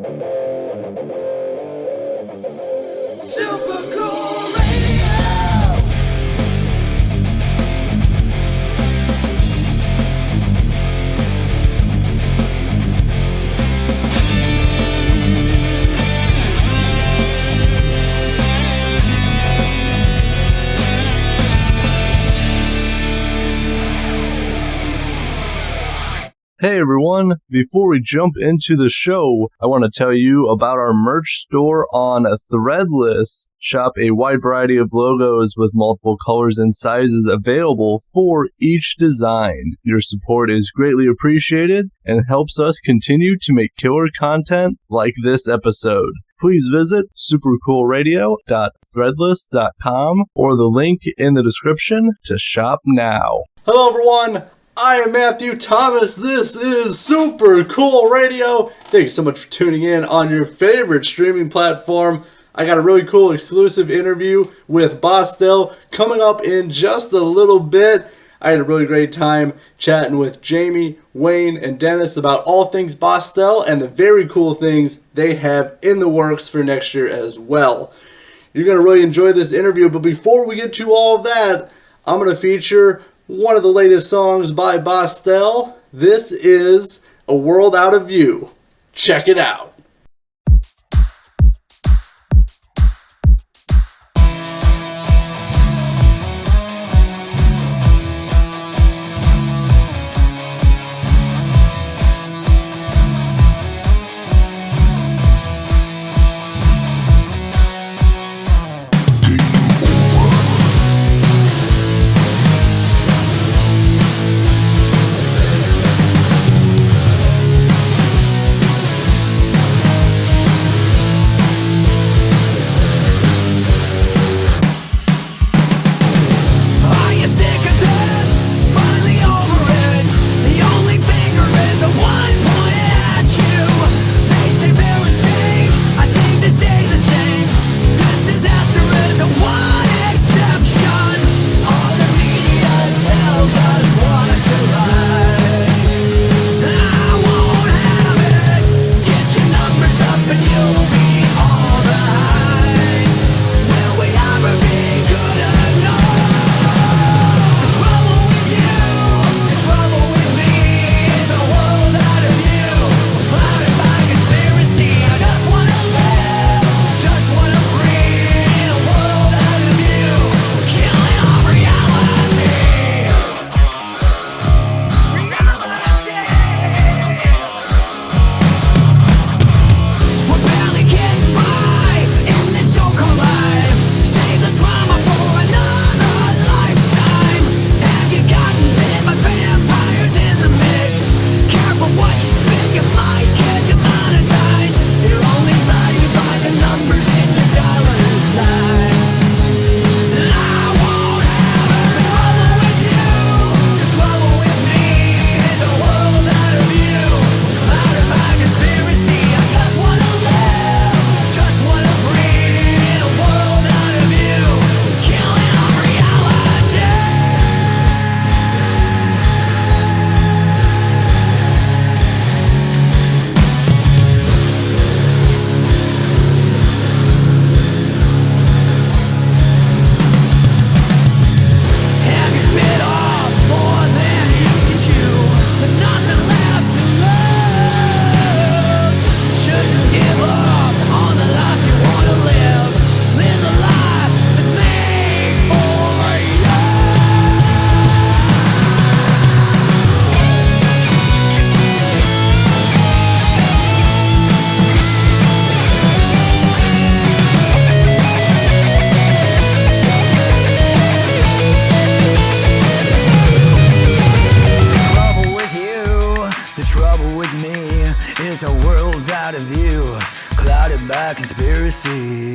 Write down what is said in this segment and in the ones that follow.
Super Cool Radio! Hey everyone, before we jump into the show, I want to tell you about our merch store on Threadless. Shop a wide variety of logos with multiple colors and sizes available for each design. Your support is greatly appreciated and helps us continue to make killer content like this episode. Please visit supercoolradio.threadless.com or the link in the description to shop now. Hello everyone! I am Matthew Thomas. This is Super Cool Radio. Thanks so much for tuning in on your favorite streaming platform. I got a really cool exclusive interview with Bosstel coming up in just a little bit. I had a really great time chatting with Jammie, Wayne, and Dennis about all things Bosstel and the very cool things they have in the works for next year as well. You're going to really enjoy this interview, but before we get to all of that, I'm going to feature one of the latest songs by Bosstel. This is A World Out of View. Check it out. Conspiracy.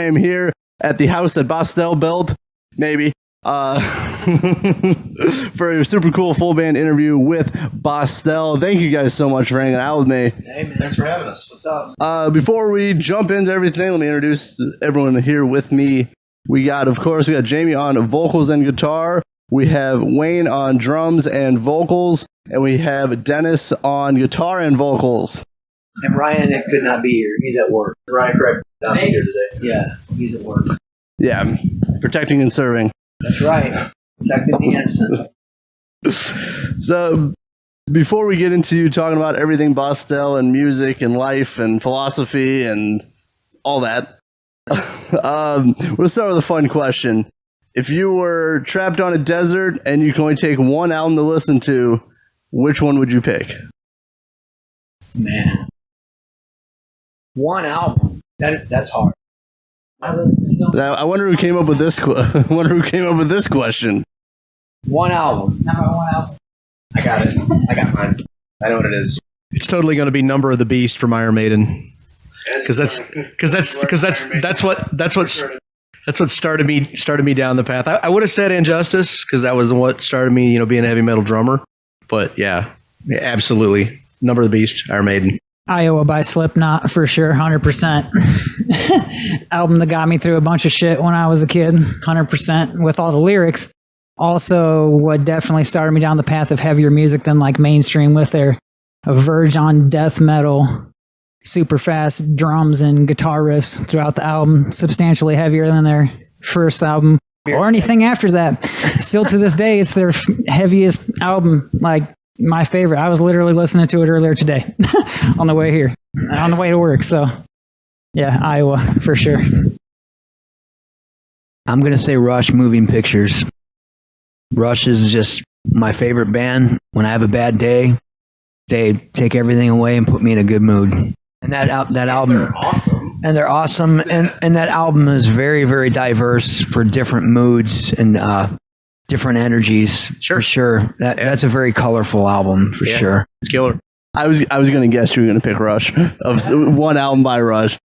am here at the house that Bosstel built, maybe, for a super cool full band interview with Bosstel. Thank you guys so much for hanging out with me. Hey, man, thanks for having us. What's up? Before we jump into everything, let me introduce everyone here with me. We got Jammie on vocals and guitar. We have Wayne on drums and vocals. And we have Dennis on guitar and vocals. And Ryan could not be here. He's at work. Ryan Craig not here today. Yeah, he's at work. Yeah, protecting and serving. That's right. Protecting the innocent. So, before we get into you talking about everything Bosstel and music and life and philosophy and all that, we'll start with a fun question. If you were trapped on a desert and you can only take one album to listen to, which one would you pick? Man. One album. That's hard. I wonder who came up with this. Question. One album. Number one album. I got it. I got mine. I know what it is. It's totally going to be Number of the Beast from Iron Maiden. Because that's what started me down the path. I would have said Injustice because that was what started me, being a heavy metal drummer. But yeah, absolutely, Number of the Beast, Iron Maiden. Iowa by Slipknot for sure, 100%. Album that got me through a bunch of shit when I was a kid, 100% with all the lyrics. Also, what definitely started me down the path of heavier music than like mainstream with their verge on death metal, super fast drums and guitar riffs throughout the album, substantially heavier than their first album or anything after that. Still to this day, it's their heaviest album, like my favorite. I was literally listening to it earlier today on the way here, on the way to work. So yeah, Iowa for sure. I'm going to say Rush Moving Pictures. Rush is just my favorite band. When I have a bad day, they take everything away and put me in a good mood. And that album, They're awesome. and they're awesome. And that album is very, very diverse for different moods and different energies. Sure. For sure. That's a very colorful album for sure. It's killer. I was going to guess you were going to pick Rush, of one album by Rush.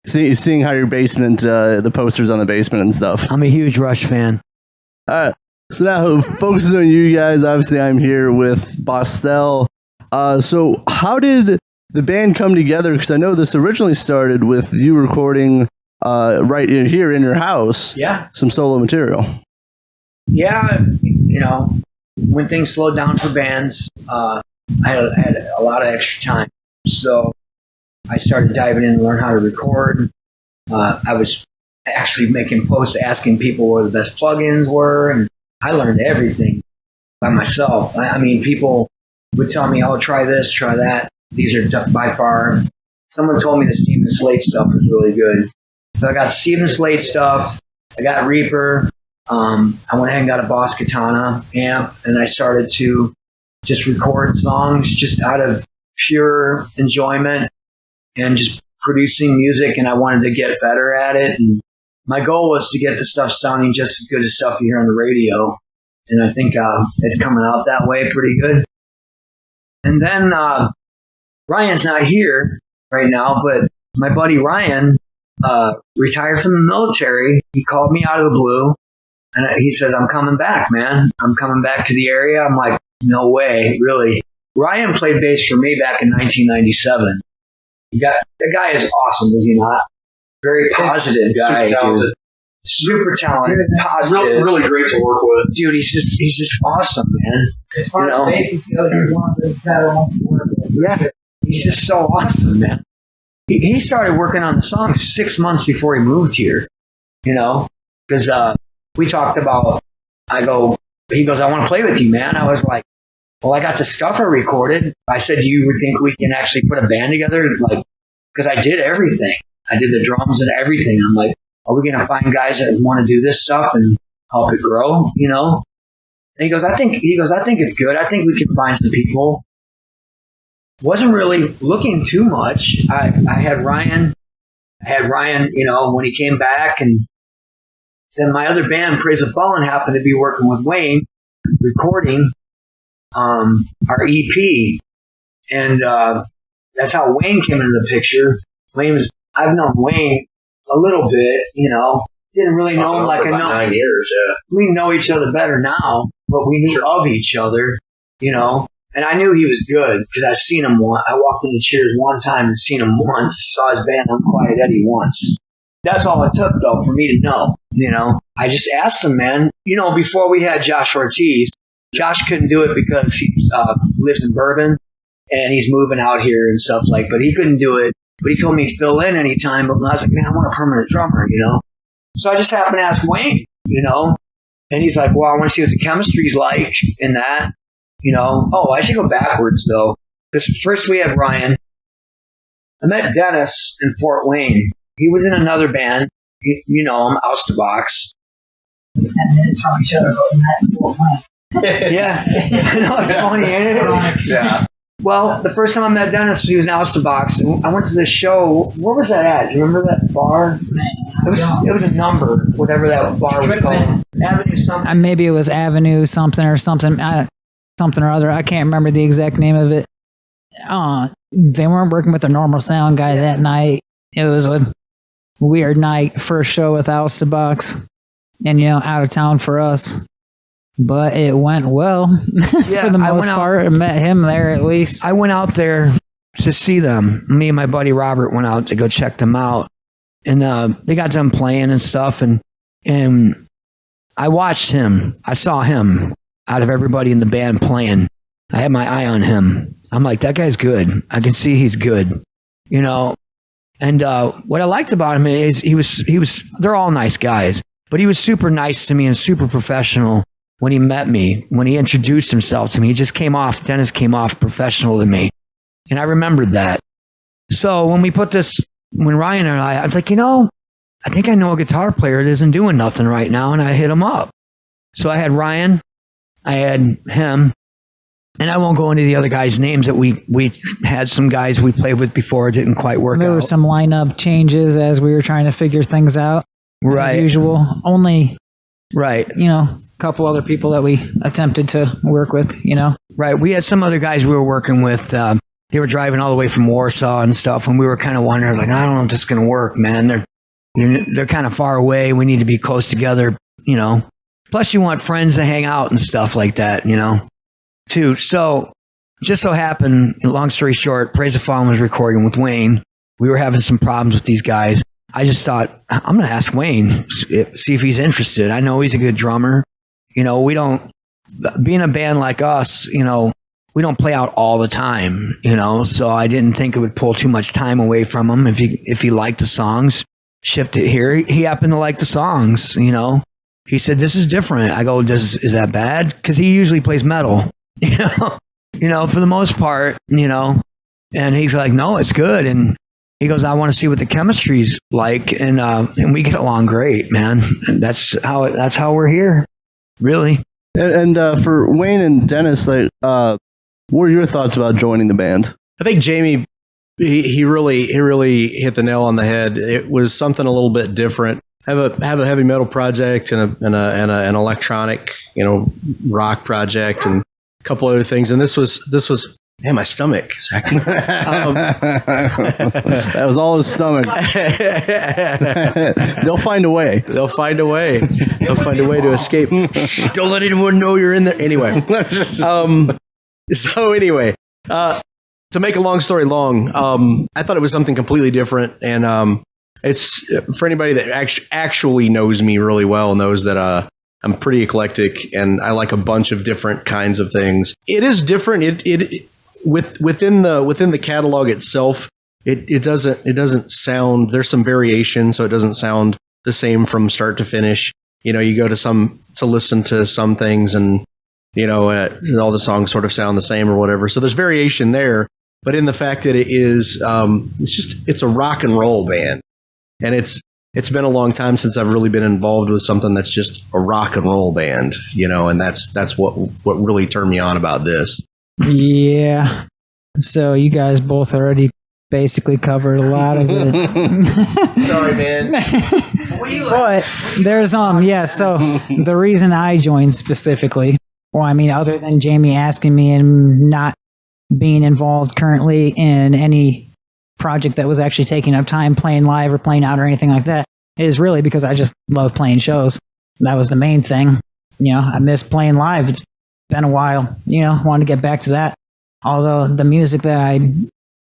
Seeing how your basement, the posters on the basement and stuff. I'm a huge Rush fan. So now, focusing on you guys, obviously I'm here with Bosstel. So how did the band come together? Because I know this originally started with you recording right in here in your house. Yeah. Some solo material. Yeah, when things slowed down for bands, I had a lot of extra time. So I started diving in to learn how to record. I was actually making posts asking people where the best plugins were, and I learned everything by myself. I mean, people would tell me, oh, try this, try that. These are by far. Someone told me the Steven Slate stuff was really good. So I got Steven Slate stuff. I got Reaper. I went ahead and got a Boss Katana amp, and I started to just record songs just out of pure enjoyment and just producing music, and I wanted to get better at it. And my goal was to get the stuff sounding just as good as stuff you hear on the radio, and I think it's coming out that way pretty good. And then Ryan's not here right now, but my buddy Ryan retired from the military. He called me out of the blue, and he says, I'm coming back, man. I'm coming back to the area. I'm like, no way, really. Ryan played bass for me back in 1997. The guy is awesome, is he not? Very positive guy, dude. Super talented, positive. Really great to work with. Dude, he's just awesome, man. As far as bass goes, he's one of the better ones to work with. Yeah, he's just so awesome, man. He started working on the song 6 months before he moved here, because we talked about, he goes, I want to play with you, man. I was like, well, I got the stuff I recorded. I said, you would think we can actually put a band together? Like, because I did everything. I did the drums and everything. I'm like, are we going to find guys that want to do this stuff and help it grow, And he goes, I think it's good. I think we can find some people. Wasn't really looking too much. I had Ryan, when he came back, and then my other band, Praise the Fallen, happened to be working with Wayne, recording our EP, and that's how Wayne came into the picture. I've known Wayne a little bit, didn't really know him like I know. 9 years, yeah. We know each other better now, but we knew of each other, and I knew he was good because I seen him once. I walked into Cheers one time and seen him once, saw his band Unquiet Eddie once. That's all it took, though, for me to know, I just asked him, man, before we had Josh Ortiz, Josh couldn't do it because he lives in Bourbon and he's moving out here and stuff but he couldn't do it. But he told me to fill in anytime, but I was like, man, I want a permanent drummer, So I just happened to ask Wayne, and he's like, well, I want to see what the chemistry's like in that, Oh, I should go backwards, though, because first we had Ryan. I met Dennis in Fort Wayne. He was in another band. You know him, Oust the Box. 10 minutes from each other. Yeah. I know, it's funny, ain't it? Yeah. Well, the first time I met Dennis, he was in Oust the Box. And I went to this show. Where was that at? Do you remember that bar? It was a number, whatever that bar was called. Avenue something. Maybe it was Avenue something or something or other. I can't remember the exact name of it. They weren't working with a normal sound guy that night. It was a weird night. First show with Oust the Box, and out of town for us. But it went well for the most part. I met him there at least. I went out there to see them. Me and my buddy Robert went out to go check them out. And they got done playing and stuff. And I watched him. I saw him out of everybody in the band playing. I had my eye on him. I'm like, that guy's good. I can see he's good. And what I liked about him is he was, they're all nice guys, but he was super nice to me and super professional. When he met me, when he introduced himself to me, Dennis came off professional to me. And I remembered that. So when Ryan and I was like, I think I know a guitar player that isn't doing nothing right now. And I hit him up. So I had Ryan, I had him, and I won't go into the other guys' names that we had some guys we played with before. It didn't quite work out. There were some lineup changes as we were trying to figure things out. Right. As usual. Only, right. Couple other people that we attempted to work with, Right. We had some other guys we were working with. They were driving all the way from Warsaw and stuff, and we were kind of wondering, like, I don't know if this is going to work, man. They're kind of far away. We need to be close together, Plus, you want friends to hang out and stuff like that, too. So, just so happened, long story short, Praise the Fallen was recording with Wayne. We were having some problems with these guys. I just thought, I'm going to ask Wayne, see if he's interested. I know he's a good drummer. We don't, being a band like us, we don't play out all the time, so I didn't think it would pull too much time away from him. If he liked the songs, shift it here. He happened to like the songs, He said, this is different. I go, is that bad? Because he usually plays metal, for the most part, and he's like, no, it's good. And he goes, I want to see what the chemistry's like. And we get along great, man. And that's how we're here. Really? And for Wayne and Dennis, what are your thoughts about joining the band? I think Jammie, he really hit the nail on the head. It was something a little bit different. Have a heavy metal project and an electronic, rock project and a couple other things. And this was. Man, my stomach is acting. That was all his stomach. They'll find a way. They'll find a way to escape. Don't let anyone know you're in there. Anyway. To make a long story long, I thought it was something completely different. And it's for anybody that actually knows me really well, knows that I'm pretty eclectic and I like a bunch of different kinds of things. It is different. Within the catalog itself, it doesn't sound. There's some variation, so it doesn't sound the same from start to finish. You go to listen to some things, and all the songs sort of sound the same or whatever. So there's variation there, but in the fact that it is, it's a rock and roll band, and it's been a long time since I've really been involved with something that's just a rock and roll band, and that's what really turned me on about this. Yeah. So you guys both already basically covered a lot of it. Sorry, man. But there's so the reason I joined specifically, other than Jammie asking me and not being involved currently in any project that was actually taking up time playing live or playing out or anything like that. It is really because I just love playing shows. That was the main thing. I miss playing live. It's been a while, wanted to get back to that. Although the music that I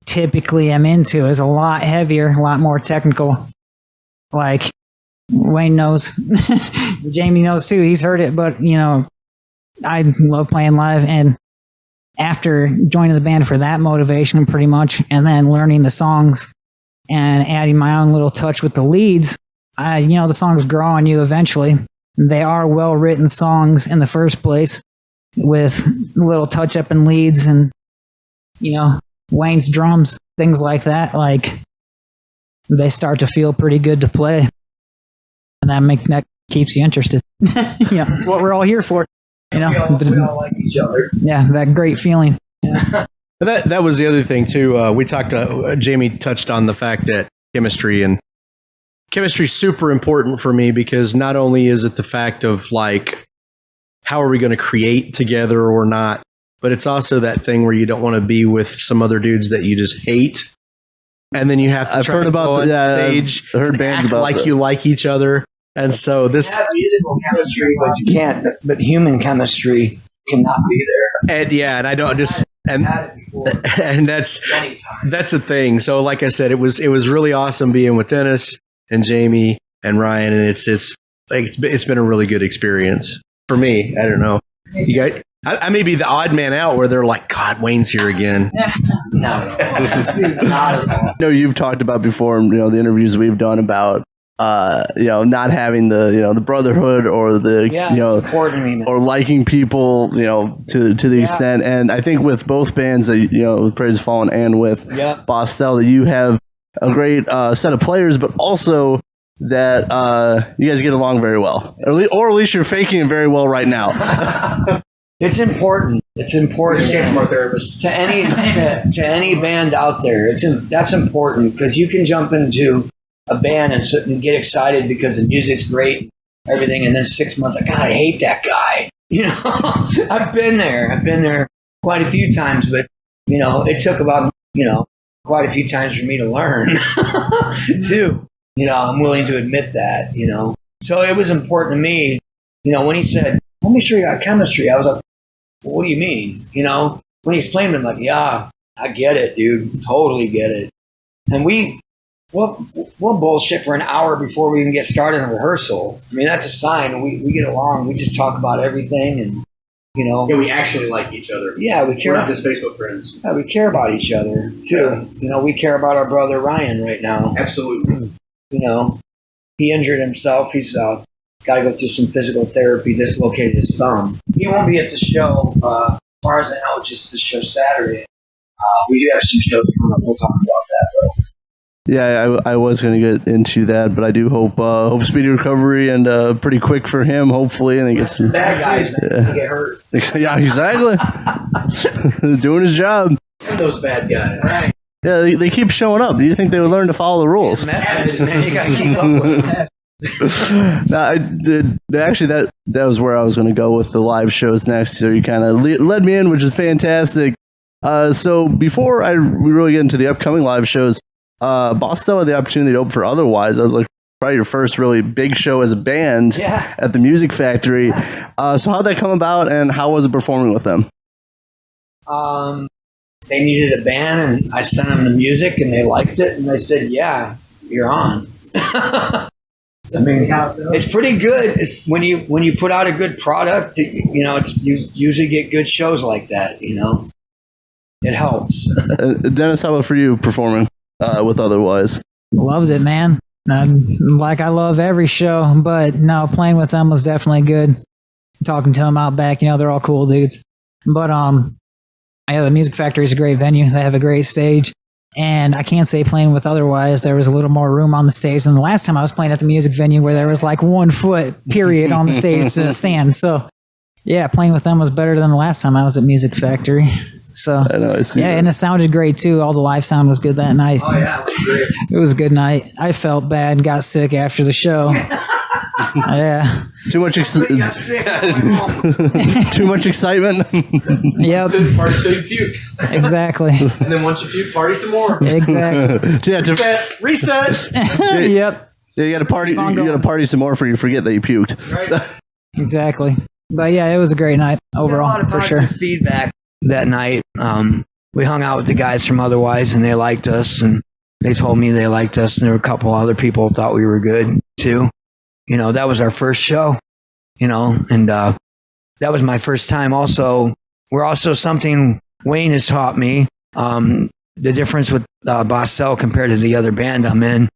typically am into is a lot heavier, a lot more technical. Like Wayne knows, Jammie knows too. He's heard it, but I love playing live. And after joining the band for that motivation, pretty much, and then learning the songs and adding my own little touch with the leads, the songs grow on you eventually. They are well-written songs in the first place with little touch-up and leads and, Wayne's drums, things like that. Like, they start to feel pretty good to play. And that keeps you interested. That's what we're all here for. We all like each other. Yeah, that great feeling. That was the other thing, too. We talked, Jammie touched on the fact that chemistry is super important for me, because not only is it the fact of like, how are we going to create together or not, but it's also that thing where you don't want to be with some other dudes that you just hate. And then you have to try to go on stage, I heard bands act about like that. you like each other. And so this, You have musical chemistry, but you can't. But human chemistry cannot be there. and I don't just, and Had it before and that's many times. that's a thing. So like I said, it was really awesome being with Dennis and Jammie and Ryan, and it's been a really good experience for me. I don't know, you guys. I may be the odd man out where they're like, God, Wayne's here again. No, not at all. No, you've talked about before, the interviews we've done about, not having the brotherhood or the, Yeah, it's important to me, man. or liking people, to the extent. And I think with both bands that, with Praise Fallen and with Bosstel, that you have a great set of players, but also that you guys get along very well. Or at least you're faking it very well right now. It's important. It's important From our therapist. to any band out there. That's important, because you can jump into a band and get excited because the music's great, and everything, and then 6 months, like, God, I hate that guy. I've been there quite a few times, but it took about quite a few times for me to learn too. I'm willing to admit that. So it was important to me. When he said, "Let me sure you got chemistry," I was like, well, what do you mean? When he explained it, I'm like, yeah, I get it, dude. Totally get it. And we'll bullshit for an hour before we even get started in rehearsal. I mean, that's a sign. We get along. We just talk about everything, and Yeah, we actually like each other. yeah, we We're care. not just Facebook friends. Yeah, we care about each other too. We care about our brother Ryan right now. Absolutely. He injured himself. He's got to go through some physical therapy, dislocated his thumb. He won't be at the show, as far as I know, just the show Saturday. We do have some shows coming up. We'll talk about that, though. Yeah, I was going to get into that, but I do hope speedy recovery and pretty quick for him, hopefully, and he gets The bad guys, man, they get hurt. Yeah, exactly. Doing his job. And those bad guys. Right. Yeah, they keep showing up. Do you think they would learn to follow the rules? Guys, man, you got to keep up with that. No, I did. Actually, that was where I was going to go with the live shows next. So you kind of led me in, which is fantastic. So before we really get into the upcoming live shows, Bosstel had the opportunity to open for Otherwise. I was like, probably your first really big show as a band at the Music Factory. So how'd that come about, and how was it performing with them? They needed a band, and I sent them the music, and they liked it, and they said, "Yeah, you're on." I mean, it's pretty good. When you put out a good product, you usually get good shows like that. It helps. Dennis, how about for you performing with Otherwise? Loved it, man. Like I love every show, but no, playing with them was definitely good. Talking to them out back, they're all cool dudes. But the Music Factory is a great venue. They have a great stage. And I can't say playing with Otherwise, there was a little more room on the stage than the last time I was playing at the music venue, where there was like 1 foot period on the stage to stand. So, yeah, playing with them was better than the last time I was at Music Factory. So, I know, I see that. and it sounded great too. All the live sound was good that night. Oh yeah, it was great. It was a good night. I felt bad, got sick after the show. Yeah. Too much too much excitement. Yep. Party till you puke. Exactly. And then once you puke, party some more. Exactly. Yeah, Reset. Yep. you got to party. You got to party some more before you forget that you puked. Right. Exactly. But yeah, it was a great night overall, A lot of for positive sure. feedback that night. We hung out with the guys from Otherwise, and they liked us, and they told me they liked us, and there were a couple other people who thought we were good too. You know, that was our first show. You know, and that was my first time. Also, we're also something Wayne has taught me. The difference with Bosstel compared to the other band I'm in.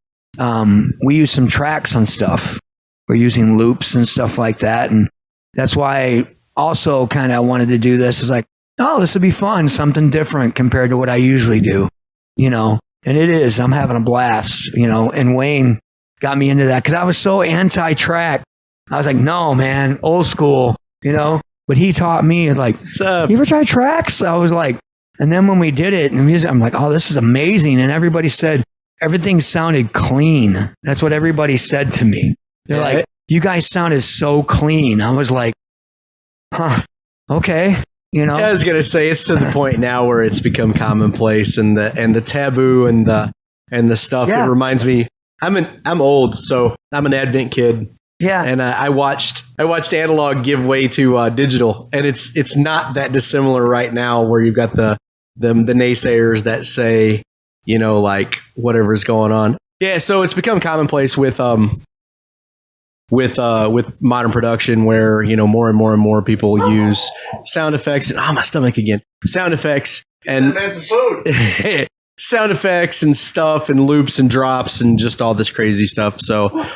We use some tracks on stuff. We're using loops and stuff like that, and that's why I also kind of wanted to do this. Is like, oh, this would be fun, something different compared to what I usually do, you know. And it is. I'm having a blast, you know. And Wayne got me into that because I was so anti-track. I was like, no, man, old school, you know. But he taught me, like, you ever try tracks? I was like, and then when we did it, and music, I'm like, oh, this is amazing. And everybody said everything sounded clean. That's what everybody said to me. They're like, you guys sounded so clean. I was like, huh, okay. You know, Yeah, I was gonna say it's to the point now where it's become commonplace, and the taboo and the stuff. Yeah. It reminds me. I'm old, so I'm an Advent kid, yeah. and I watched analog give way to digital, and it's not that dissimilar right now, where you've got the naysayers that say, you know, like whatever's going on. Yeah, so it's become commonplace with modern production, where, you know, more and more people use sound effects and my stomach again. Sound effects and sound effects and stuff and loops and drops and just all this crazy stuff. So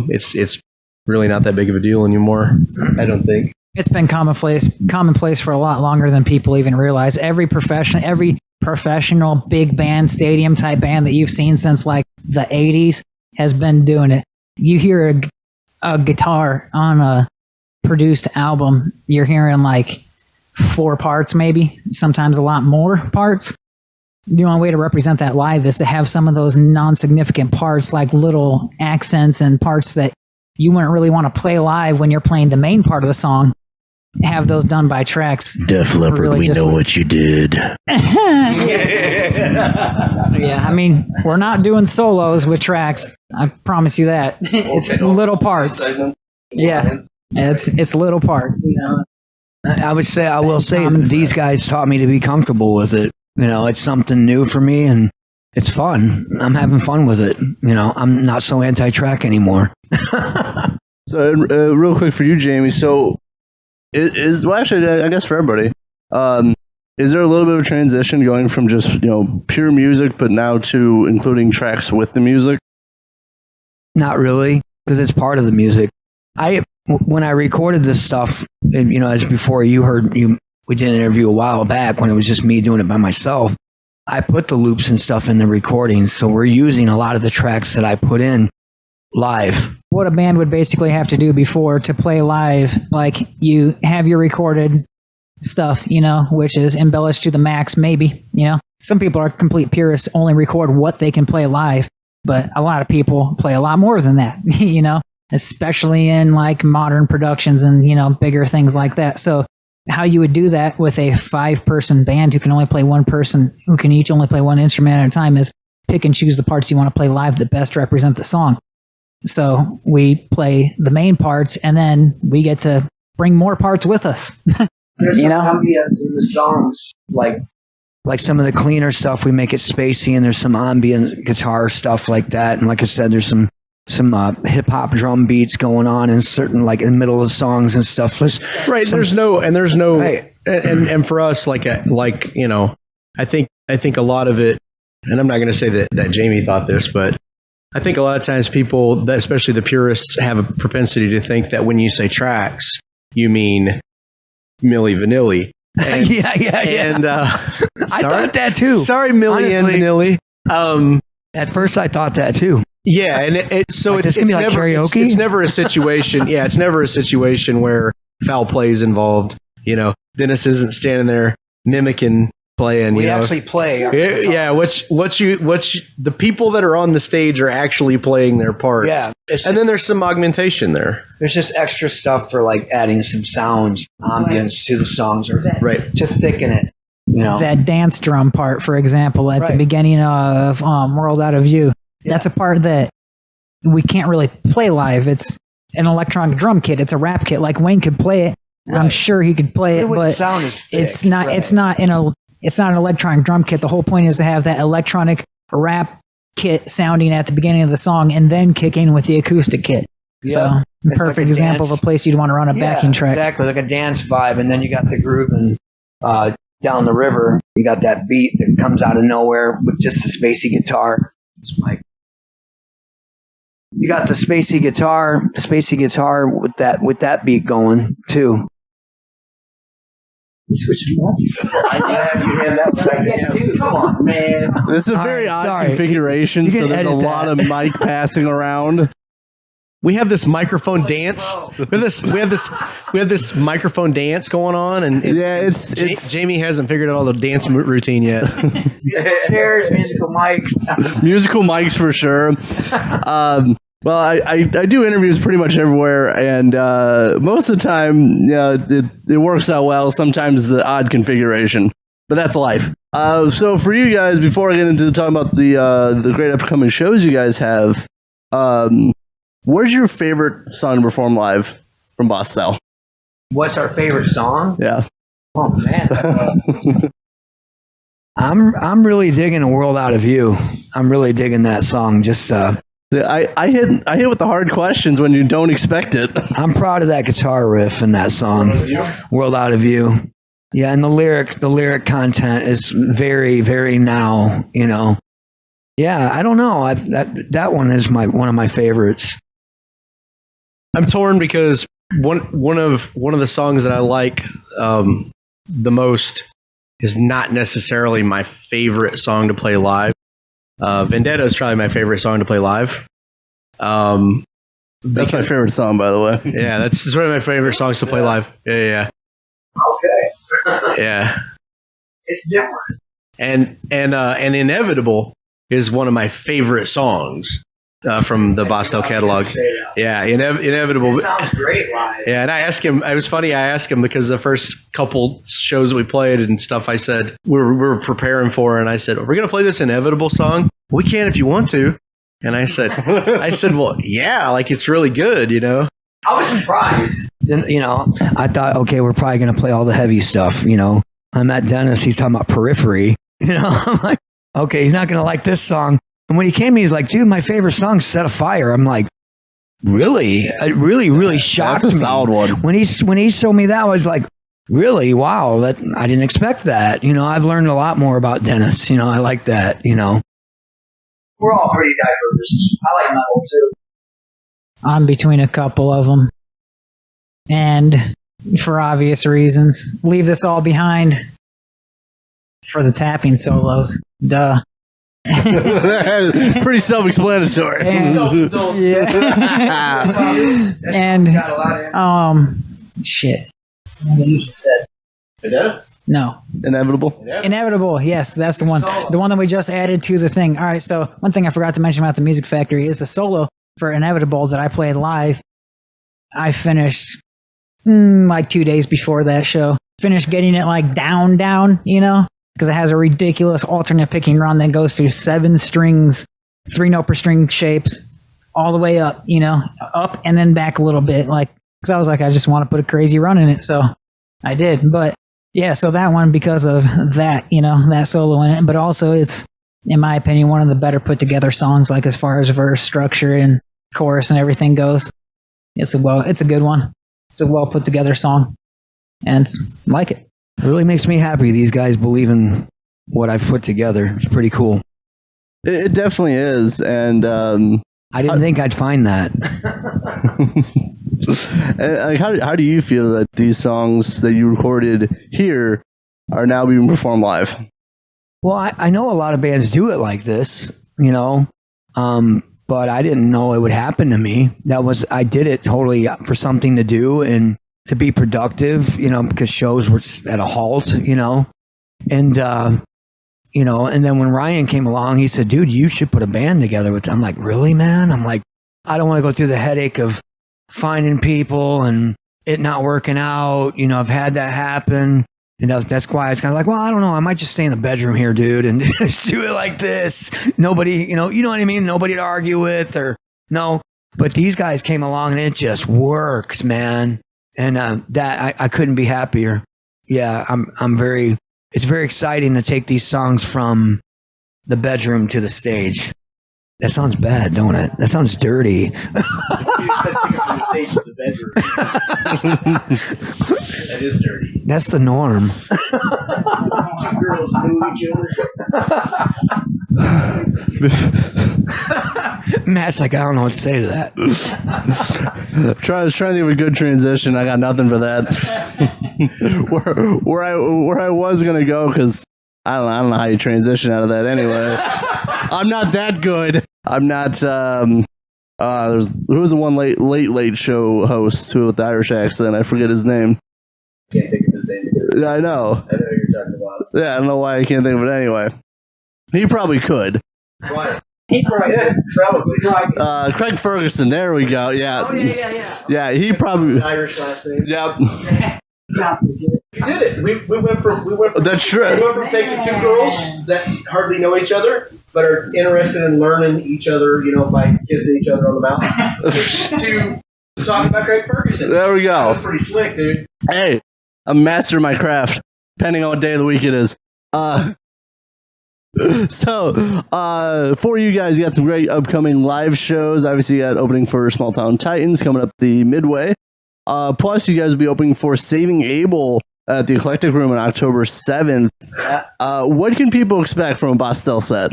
it's really not that big of a deal anymore, I don't think. It's been commonplace for a lot longer than people even realize. Every professional big band, stadium type band that you've seen since like the 80s has been doing it. You hear a guitar on a produced album, you're hearing like 4 parts, maybe sometimes a lot more parts. The only way to represent that live is to have some of those non-significant parts, like little accents and parts that you wouldn't really want to play live when you're playing the main part of the song. Have those done by tracks. Def Leppard, Really we just- know what you did. Yeah, I mean, we're not doing solos with tracks. I promise you that. It's little parts. Yeah, it's little parts. You know, I will say these guys taught me to be comfortable with it. You know, it's something new for me, and it's fun. I'm having fun with it. You know, I'm not so anti-track anymore. So, real quick for you, Jammie. So, actually, I guess for everybody, is there a little bit of a transition going from just, you know, pure music, but now to including tracks with the music? Not really, because it's part of the music. When I recorded this stuff, you know, as before we did an interview a while back when it was just me doing it by myself. I put the loops and stuff in the recordings, so we're using a lot of the tracks that I put in live. what a band would basically have to do before to play live, like you have your recorded stuff, you know, which is embellished to the max, maybe, you know. Some people are complete purists, only record what they can play live, but a lot of people play a lot more than that, you know, especially in like modern productions and, you know, bigger things like that. So how you would do that with a 5-person band who can only play one person, who can each only play one instrument at a time, is pick and choose the parts you want to play live that best represent the song. So we play the main parts, and then we get to bring more parts with us. There's some ambience in the songs, like some of the cleaner stuff. We make it spacey, and there's some ambient guitar stuff like that. And like I said, there's some hip hop drum beats going on in certain, like in the middle of songs and stuff. Right. There's no, Right. and for us, like, you know, I think a lot of it, and I'm not going to say that Jammie thought this, but I think a lot of times people, that especially the purists, have a propensity to think that when you say tracks, you mean Milli Vanilli. And, yeah. And I thought that too. Sorry, Milli and Honestly. Vanilli. At first, I thought that too. Yeah, and so Like, it's this can be like never karaoke? It's never a situation. Yeah, it's never a situation where foul play is involved. You know, Dennis isn't standing there mimicking playing. We you know, actually play. yeah. What the people that are on the stage are actually playing their parts. Yeah. And then there's some augmentation there. There's just extra stuff for like adding some sounds, ambience to the songs, or Right. to thicken it. You know, That dance drum part, for example, at the Right. beginning of World Out of View. That's a part that we can't really play live. It's an electronic drum kit. It's a rap kit. Like Wayne could play it. I'm Right. sure he could play it, it wouldn't but sound as thick. it's not. Right. It's not an electronic drum kit. The whole point is to have that electronic rap kit sounding at the beginning of the song, and then kick in with the acoustic kit. Yeah. So, It's perfect like a example dance. of a place you'd want to run a backing track. Exactly, like a dance vibe, and then you got the groove and down the river, you got that beat that comes out of nowhere with just the spacey guitar. It's Mike. You got the spacey guitar with that beat going too. Come on, man. This is a All very right, odd sorry. configuration, You so can there's a edit lot that. of mic passing around. We have this microphone dance. We have this microphone dance going on, and Yeah, it's Jamie hasn't figured out all the dance routine yet. Chairs, musical mics. musical mics for sure. Well, I do interviews pretty much everywhere, and most of the time, it works out well. Sometimes the odd configuration, but that's life. So for you guys, before I get into talking about the great upcoming shows you guys have, where's your favorite song to perform live from Bosstel? What's our favorite song? Yeah. Oh man. I'm really digging A World Out of View. I'm really digging that song. Just I hit with the hard questions when you don't expect it. I'm proud of that guitar riff in that song. World Out of View. Yeah, and the lyric content is very, very now, you know. Yeah, I don't know. That one is one of my favorites. I'm torn because one of the songs that I like the most is not necessarily my favorite song to play live. Vendetta is probably my favorite song to play live. That's my favorite song, by the way. Yeah, it's one of my favorite songs to play live. Yeah. Okay. Yeah. It's different. And Inevitable is one of my favorite songs from the Bosstel catalog. Yeah, Inevitable. It sounds great live. Yeah, and I asked him, it was funny, I asked him because the first couple shows that we played and stuff, I said, we were preparing for, and I said, we're going to play this Inevitable song? We can if you want to. And I said, well, yeah, like it's really good, you know? I was surprised. Then, you know, I thought, okay, we're probably going to play all the heavy stuff, you know. I'm at Dennis, he's talking about Periphery. You know, I'm like, okay, he's not going to like this song. And when he came to me, he's like, dude, my favorite song's Set Afire. I'm like, really? It really shocked That's a me. solid one. When he showed me that, I was like, really? Wow, I didn't expect that. You know, I've learned a lot more about Dennis. You know, I like that, you know. We're all pretty diverse. I like metal too. I'm between a couple of them. And for obvious reasons, leave this all behind for the tapping solos. Duh. Pretty self-explanatory. And, yeah. And Got a lot of shit. Something you just said. Vendetta? No. Inevitable. Inevitable. Yes, that's the one. The one that we just added to the thing. All right. So one thing I forgot to mention about the Music Factory is the solo for Inevitable that I played live. I finished like 2 days before that show. Finished getting it like down, you know, because it has a ridiculous alternate picking run that goes through 7 strings, 3 note per string shapes, all the way up, you know, up and then back a little bit. Like, because I was like, I just want to put a crazy run in it. So I did. But yeah, so that one, because of that, you know, that solo in it, but also it's, in my opinion, one of the better put together songs, like as far as verse structure and chorus and everything goes. It's a good one. It's a well put together song, and I like it. It really makes me happy these guys believe in what I've put together. It's pretty cool. It definitely is, and I didn't think I'd find that. like, how do you feel that these songs that you recorded here are now being performed live? Well, I know a lot of bands do it like this, you know, but I didn't know it would happen to me. I did it totally for something to do and to be productive, you know, because shows were at a halt, you know, and you know, and then when Ryan came along, he said, "Dude, you should put a band together with." I'm like, "Really, man?" I'm like, I don't want to go through the headache of finding people and it not working out. You know, I've had that happen. And that's why it's kind of like, well, I don't know. I might just stay in the bedroom here, dude, and just do it like this. Nobody, you know what I mean? Nobody to argue with or no. But these guys came along and it just works, man. And that I couldn't be happier. Yeah, it's very exciting to take these songs from the bedroom to the stage. That sounds bad, don't it? That sounds dirty. That is dirty. That's the norm. Two girls knew each other. Matt's like, I don't know what to say to that. I was trying to think of a good transition. I got nothing for that. where I was gonna go, because I don't know how you transition out of that anyway. I'm not that good. I'm not. Who was the one late show host with the Irish accent? I forget his name. Can't think of his name either. Yeah, I know. I know who you're talking about. Yeah, I don't know why I can't think of it anyway. He probably could. Right. He probably. Craig Ferguson. There we go. Yeah. Oh, yeah. Yeah, he probably. Irish last name. Yep. We did it. We went from That's true. We went from taking two girls that hardly know each other but are interested in learning each other, you know, by kissing each other on the mouth, to talking about Craig Ferguson. There we go. That was pretty slick, dude. Hey, I'm master of my craft, depending on what day of the week it is. For you guys, you got some great upcoming live shows. Obviously, you got opening for Small Town Titans coming up the Midway. Plus, you guys will be opening for Saving Abel at the Eclectic Room on October 7th. Yeah. What can people expect from a Bosstel set?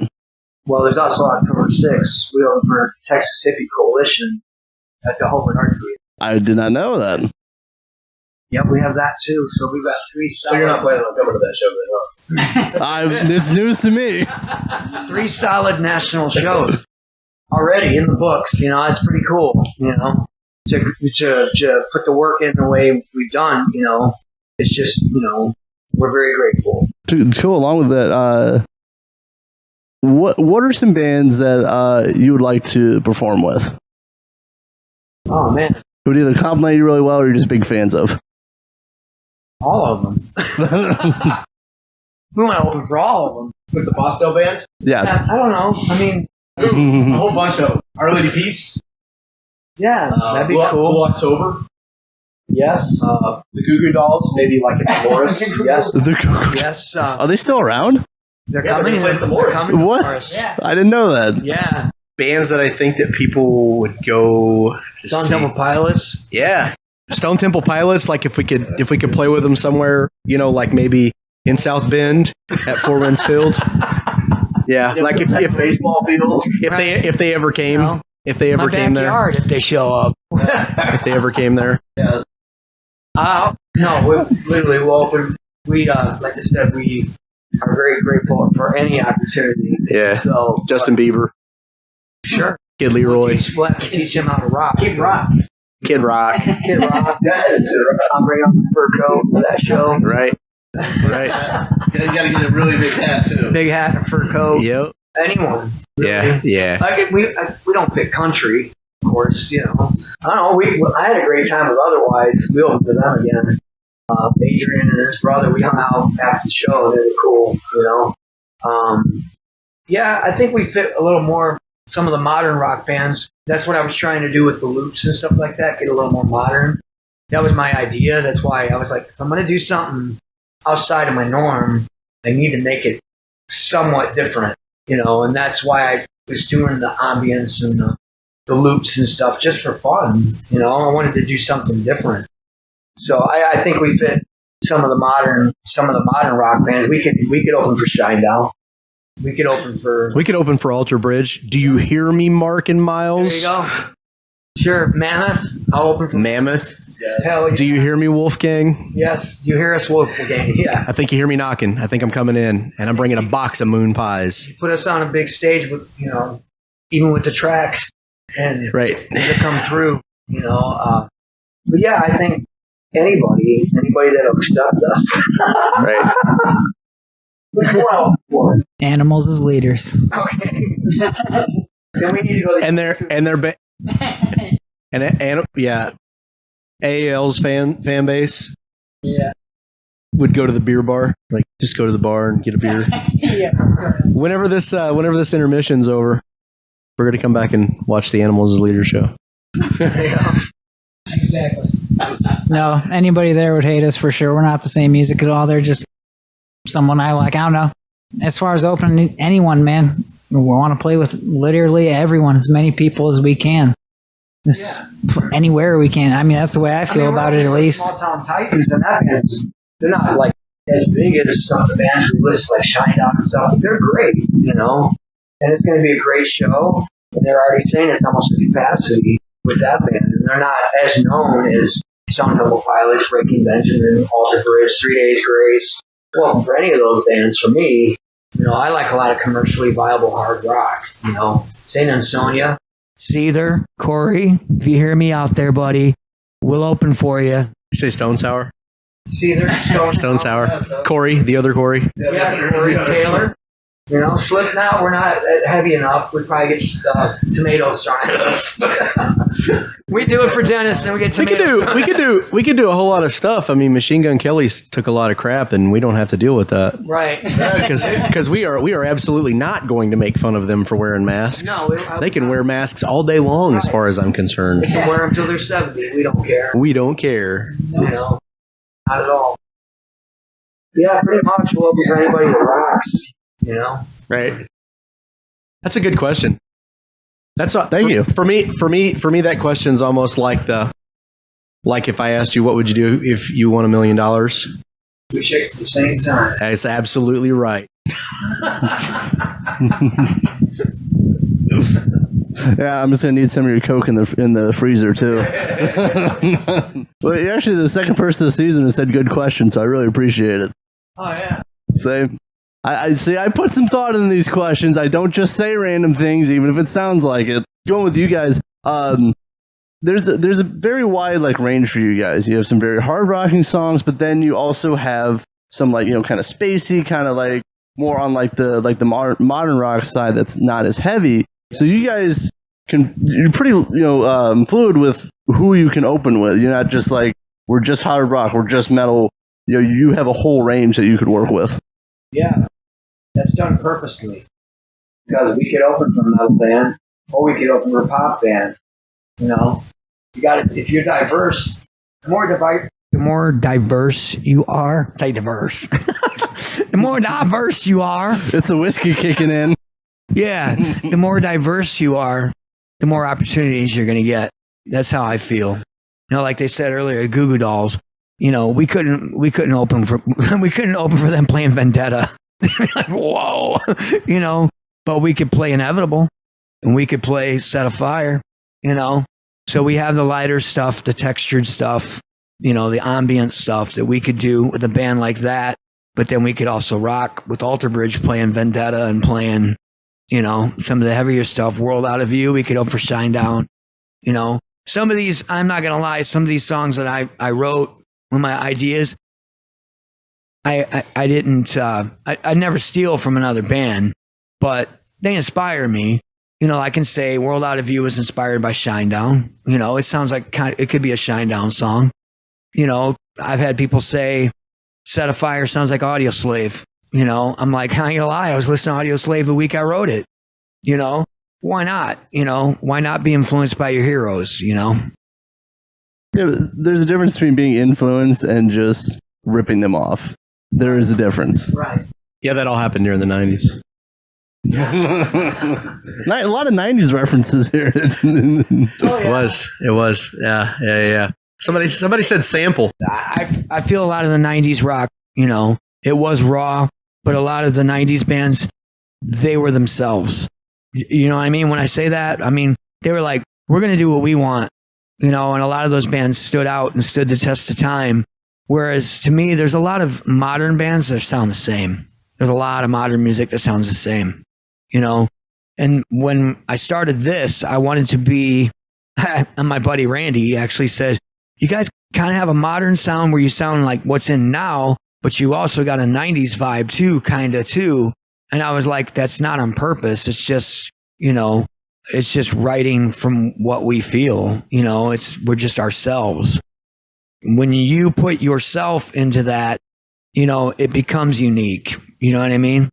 Well, there's also October 6th. We open for Texas Hippie Coalition at the Hope and Art Theater. I did not know that. Yep, we have that too. So we've got 3 solid. So you're not planning on coming to that show then, huh? It's news to me. 3 solid national shows already in the books. You know, it's pretty cool. You know, to put the work in the way we've done. You know, it's just, you know, we're very grateful. To go along with that, what are some bands that you would like to perform with? Oh man, Who would either compliment you really well or you're just big fans of? all of them. We want to open for all of them. With the Bosstel band? Yeah. I don't know. I mean, A whole bunch of them. Our Lady Peace. yeah, that'd be Blue cool. October. Yes. The Goo Goo Dolls, maybe like at the Morris. Yes. Yes. Are they still around? They're Yeah, coming. they're playing at the They're Morris. coming to What? Morris. Yeah. I didn't know that. Yeah. Bands that I think that people would go to Stone see. Temple Pilots. Yeah. Stone Temple Pilots, like if we could play with them somewhere, you know, like maybe in South Bend at Four Winds Field. Yeah, like if baseball field. if they ever came, You know, if they ever my came there, backyard if they show up. if they ever came there. No, we're literally open. We, like I said, we are very grateful for any opportunity. Yeah. So Justin Bieber, sure. Kid Leroy, We'll have to teach him how to rock. Keep rock. Kid Rock, Kid Rock. I'll bring on the fur coat for that show. right? Right. You gotta get a really big hat too. Big hat and fur coat. Yep. Anyone. Yeah. Yeah. We don't pick country, of course. You know. I don't know. I had a great time with Otherwise. We opened for them again. Adrian and his brother. We hung out after the show. And they were cool. You know. Yeah, I think we fit a little more. Some of the modern rock bands. That's what I was trying to do with the loops and stuff like that. Get a little more modern. That was my idea. That's why I was like, if I'm going to do something outside of my norm, I need to make it somewhat different, you know, and that's why I was doing the ambience and the loops and stuff just for fun, you know. I wanted to do something different. So I think we fit some of the modern rock bands. We could open for Shinedown. We could open for Alter Bridge. Do you hear me, Mark and Miles? There you go. Sure, Mammoth. I'll open for Mammoth. Yes. Hell yeah. Do you hear me, Wolfgang? Yes. You hear us, Wolfgang? Yeah. I think you hear me knocking. I think I'm coming in, and I'm bringing a box of moon pies. Put us on a big stage with, you know, even with the tracks, and Right. to come through, you know. But yeah, I think anybody that'll accept us. Right. Well, Animals as leaders. okay. Then we need to go. And And yeah, AAL's fan base. Yeah. Would go to the beer bar, like just go to the bar and get a beer. Yeah. Whenever this intermission's over, we're gonna come back and watch the Animals as Leader show. Exactly. No, anybody there would hate us for sure. We're not the same music at all. They're just someone I like. I don't know. As far as opening anyone, man, we want to play with literally everyone, as many people as we can. Anywhere we can. I mean, that's the way I feel about it, at least. Small Town Titans, and that band's, they're not like as big as some of the bands we list, like Shinedown and stuff. They're great, you know, and it's going to be a great show. And they're already saying it's almost a capacity with that band, and they're not as known as Stone Temple Pilots, Breaking Benjamin, Alter Bridge, 3 Days Grace. Well, for any of those bands, for me, you know, I like a lot of commercially viable hard rock. You know, Saint Ansonia, Seether, Corey. If you hear me out there, buddy, we'll open for you. You say Stone Sour? Seether, Stone Sour. Corey, the other Corey. Yeah, Corey Taylor. You know, Slipknot, we're not heavy enough. We'd probably get tomatoes thrown at us. We do it for Dennis, and we get tomatoes. We could do a whole lot of stuff. I mean, Machine Gun Kelly took a lot of crap, and we don't have to deal with that. Right. Because we are absolutely not going to make fun of them for wearing masks. No, they can wear masks all day long, as far as I'm concerned. They can wear them till they're 70. We don't care. We don't care. You know, not at all. Yeah, pretty much. We'll open for anybody that rocks. You know, right? That's a good question. Thank you. For me, that question's almost like if I asked you, what would you do if you won $1 million? Two chicks at the same time. That's absolutely right. Yeah, I'm just gonna need some of your Coke in the freezer too. Well, you're actually the second person this season who said good question, so I really appreciate it. Oh yeah. Same. I see. I put some thought in these questions. I don't just say random things, even if it sounds like it. Going with you guys, there's a very wide range for you guys. You have some very hard rocking songs, but then you also have some kind of spacey, kind of more on the modern rock side that's not as heavy. So you guys you're pretty fluid with who you can open with. You're not just we're just hard rock, we're just metal. You have a whole range that you could work with. Yeah, that's done purposely. Because we could open for a metal band, or we could open for a pop band. You know, you got to, if you're diverse, the more diverse you are. Say diverse. The more diverse you are. It's the whiskey kicking in. Yeah, the more diverse you are, the more opportunities you're going to get. That's how I feel. Like they said earlier, Goo Goo Dolls. We couldn't open for them playing Vendetta. Whoa, but we could play Inevitable, and we could play Set Afire, So we have the lighter stuff, the textured stuff, the ambient stuff that we could do with a band like that. But then we could also rock with Alter Bridge playing Vendetta and playing, some of the heavier stuff. World Out of View, we could open for Shinedown. Some of these, I'm not gonna lie, some of these songs that I wrote. With my ideas, I didn't, I never steal from another band, but they inspire me. I can say World Out of View was inspired by Shinedown. It sounds like it could be a Shinedown song. I've had people say Set Afire sounds like Audioslave. I'm like, I ain't gonna lie, I was listening to Audioslave the week I wrote it. Why not? Why not be influenced by your heroes, Yeah, but there's a difference between being influenced and just ripping them off. There is a difference. Right. Yeah, that all happened during the 90s. A lot of 90s references here. Oh, yeah. It was. Yeah. Somebody said sample. I feel a lot of the 90s rock, it was raw, but a lot of the 90s bands, they were themselves. You know what I mean? When I say that, I mean, they were like, we're going to do what we want. And a lot of those bands stood out and stood the test of time. Whereas to me, there's a lot of modern bands that sound the same. There's a lot of modern music that sounds the same, And when I started this, I wanted to be, and my buddy Randy actually says, you guys kind of have a modern sound where you sound like what's in now, but you also got a 90s vibe too, kind of too. And I was like, that's not on purpose. It's just, it's just writing from what we feel. You know, we're just ourselves. When you put yourself into that, you know, it becomes unique. You know what I mean?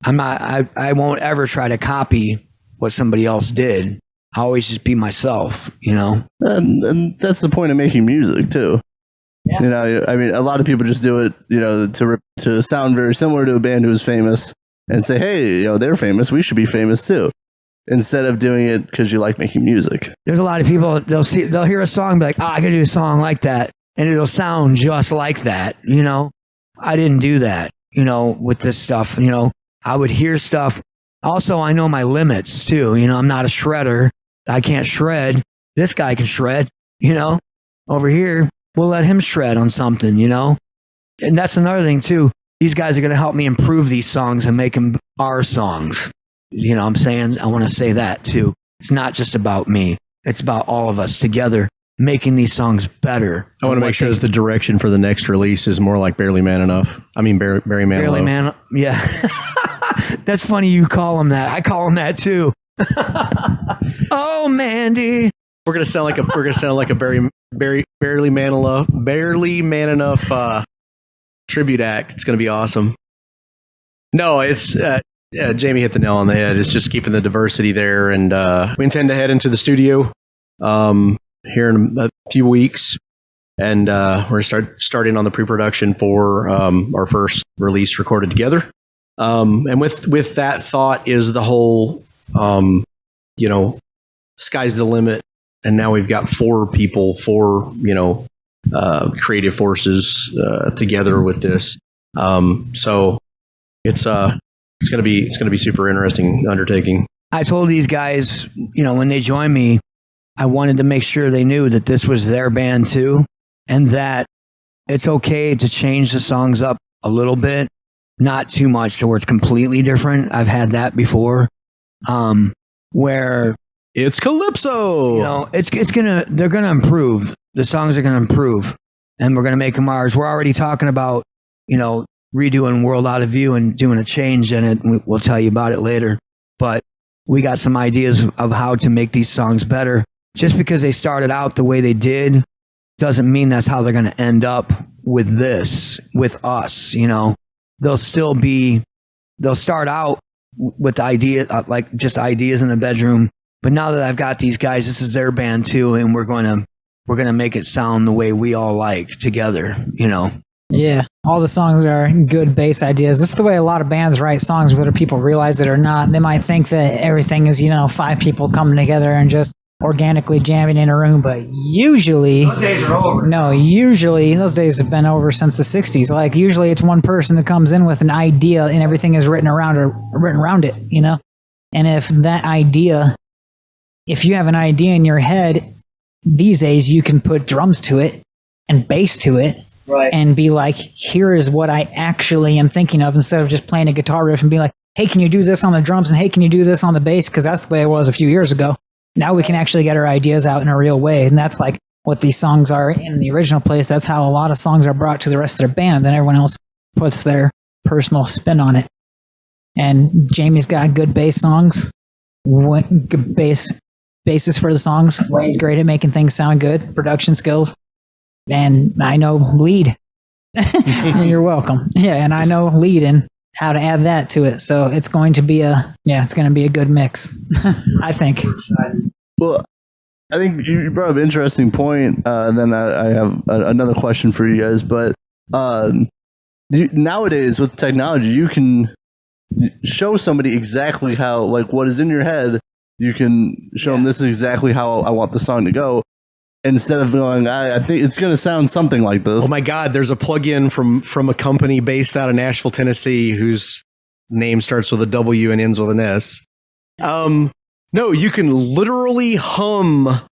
I won't ever try to copy what somebody else did. I always just be myself, you know? And that's the point of making music too. Yeah. You know, I mean, a lot of people just do it, you know, to sound very similar to a band who's famous and say, hey, you know, they're famous, we should be famous too. Instead of doing it because you like making music. There's a lot of people, they'll hear a song and be like, I could do a song like that. And it'll sound just like that, you know? I didn't do that, you know, with this stuff. You know, I would hear stuff. Also, I know my limits too. You know, I'm not a shredder. I can't shred. This guy can shred, you know? Over here, we'll let him shred on something, you know? And that's another thing too. These guys are going to help me improve these songs and make them our songs. You know what I'm saying? I want to say that too. It's not just about me. It's about all of us together making these songs better. I want to make sure that the direction for the next release is more like Barely Man Enough. I mean, Barely Man Barely Low. Man. Yeah. That's funny you call him that. I call him that too. Oh, Mandy. We're gonna sound like a Barely Man Enough tribute act. It's gonna be awesome. No, it's Jammie hit the nail on the head. It's just keeping the diversity there, and we intend to head into the studio here in a few weeks, and we're starting on the pre-production for our first release recorded together. And with that thought is the whole, you know, sky's the limit. And now we've got four creative forces together with this. So it's gonna be super interesting undertaking. I told these guys, you know, when they joined me, I wanted to make sure they knew that this was their band too, and that it's okay to change the songs up a little bit, not too much so where it's completely different. I've had that before, where It's Calypso. you know they're gonna improve. The songs are gonna improve, and we're gonna make them ours. We're already talking about, you know, redoing World Out of View and doing a change in it. We'll tell you about it later, but we got some ideas of how to make these songs better. Just because they started out the way they did doesn't mean that's how they're going to end up with us, you know. They'll start out with ideas in the bedroom, but now that I've got these guys, this is their band too, and we're going to make it sound the way we all like together, you know. Yeah, all the songs are good bass ideas. This is the way a lot of bands write songs, whether people realize it or not. They might think that everything is, you know, five people coming together and just organically jamming in a room, but usually Those days are over. No, usually those days have been over since the 60s. Like usually it's one person that comes in with an idea and everything is written around it, you know? And if you have an idea in your head, these days you can put drums to it and bass to it. Right. And be like, here is what I actually am thinking of, instead of just playing a guitar riff and be like, hey, can you do this on the drums? And hey, can you do this on the bass? Because that's the way it was a few years ago. Now we can actually get our ideas out in a real way. And that's like what these songs are in the original place. That's how a lot of songs are brought to the rest of their band. Then everyone else puts their personal spin on it. And Jammie's got good bass songs, good bases for the songs. He's great at making things sound good, production skills. And I know lead. You're welcome. Yeah, and I know lead and how to add that to it. So it's going to be a good mix. I think. Well, I think you brought up an interesting point. And then I have another question for you guys. But nowadays with technology, you can show somebody exactly how, like, what is in your head. You can show them this is exactly how I want the song to go. Instead of going, I think it's going to sound something like this. Oh my God, there's a plugin from a company based out of Nashville, Tennessee, whose name starts with a W and ends with an S. No, you can literally hum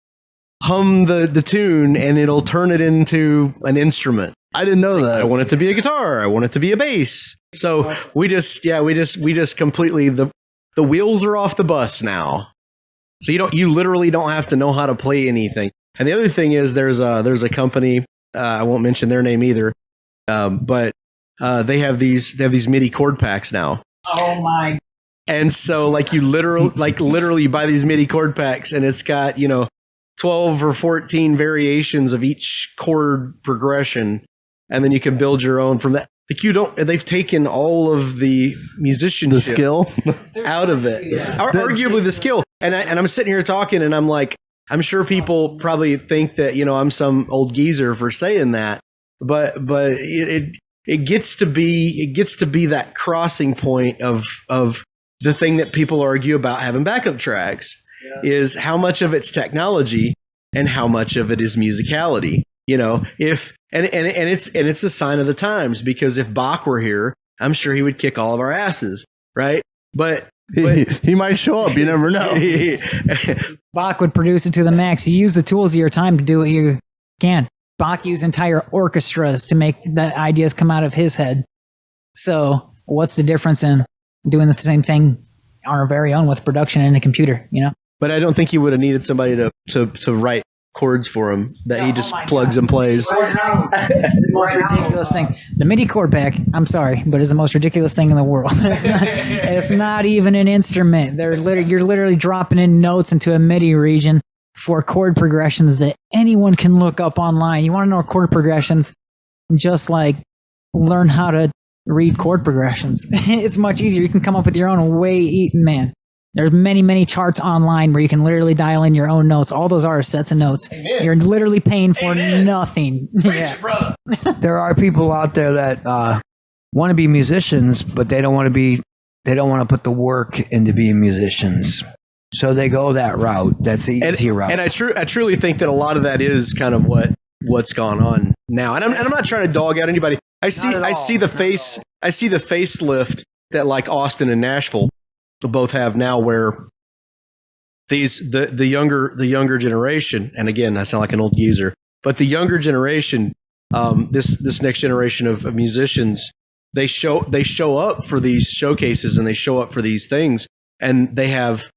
the tune and it'll turn it into an instrument. I didn't know that. I want it to be a guitar. I want it to be a bass. So we just completely, the wheels are off the bus now. So you literally don't have to know how to play anything. And the other thing is there's a company, I won't mention their name either, but they have these MIDI chord packs now. Oh my And so like you literally buy these MIDI chord packs and it's got, 12 or 14 variations of each chord progression. And then you can build your own from that. Like they've taken all of the musicianship, The skill out of it. Arguably the skill. And I'm sitting here talking and I'm like, I'm sure people probably think that, I'm some old geezer for saying that, but it gets to be that crossing point of the thing that people argue about having backup tracks is how much of it's technology and how much of it is musicality. If it's a sign of the times, because if Bach were here, I'm sure he would kick all of our asses, right? But he might show up. You never know. Bach would produce it to the max. You use the tools of your time to do what you can. Bach used entire orchestras to make the ideas come out of his head. So what's the difference in doing the same thing on our very own with production in a computer, But I don't think he would have needed somebody to write chords for him that he just plugs and plays. The most ridiculous thing. The MIDI chord pack, I'm sorry, but it's the most ridiculous thing in the world. It's not even an instrument. You're literally dropping in notes into a MIDI region for chord progressions that anyone can look up online. You want to know chord progressions? Just like learn how to read chord progressions. It's much easier. You can come up with your own man. There's many, many charts online where you can literally dial in your own notes. All those are sets of notes. Amen. You're literally paying for nothing. Brother. There are people out there that want to be musicians, but they don't want to put the work into being musicians. So they go that route. That's the easy route. And I truly think that a lot of that is kind of what's gone on now. And I'm not trying to dog out anybody. I see the facelift that like Austin and Nashville both have now, where the younger generation, and again I sound like an old geezer, but the younger generation, this next generation of musicians, they show up for these showcases and they show up for these things, and they have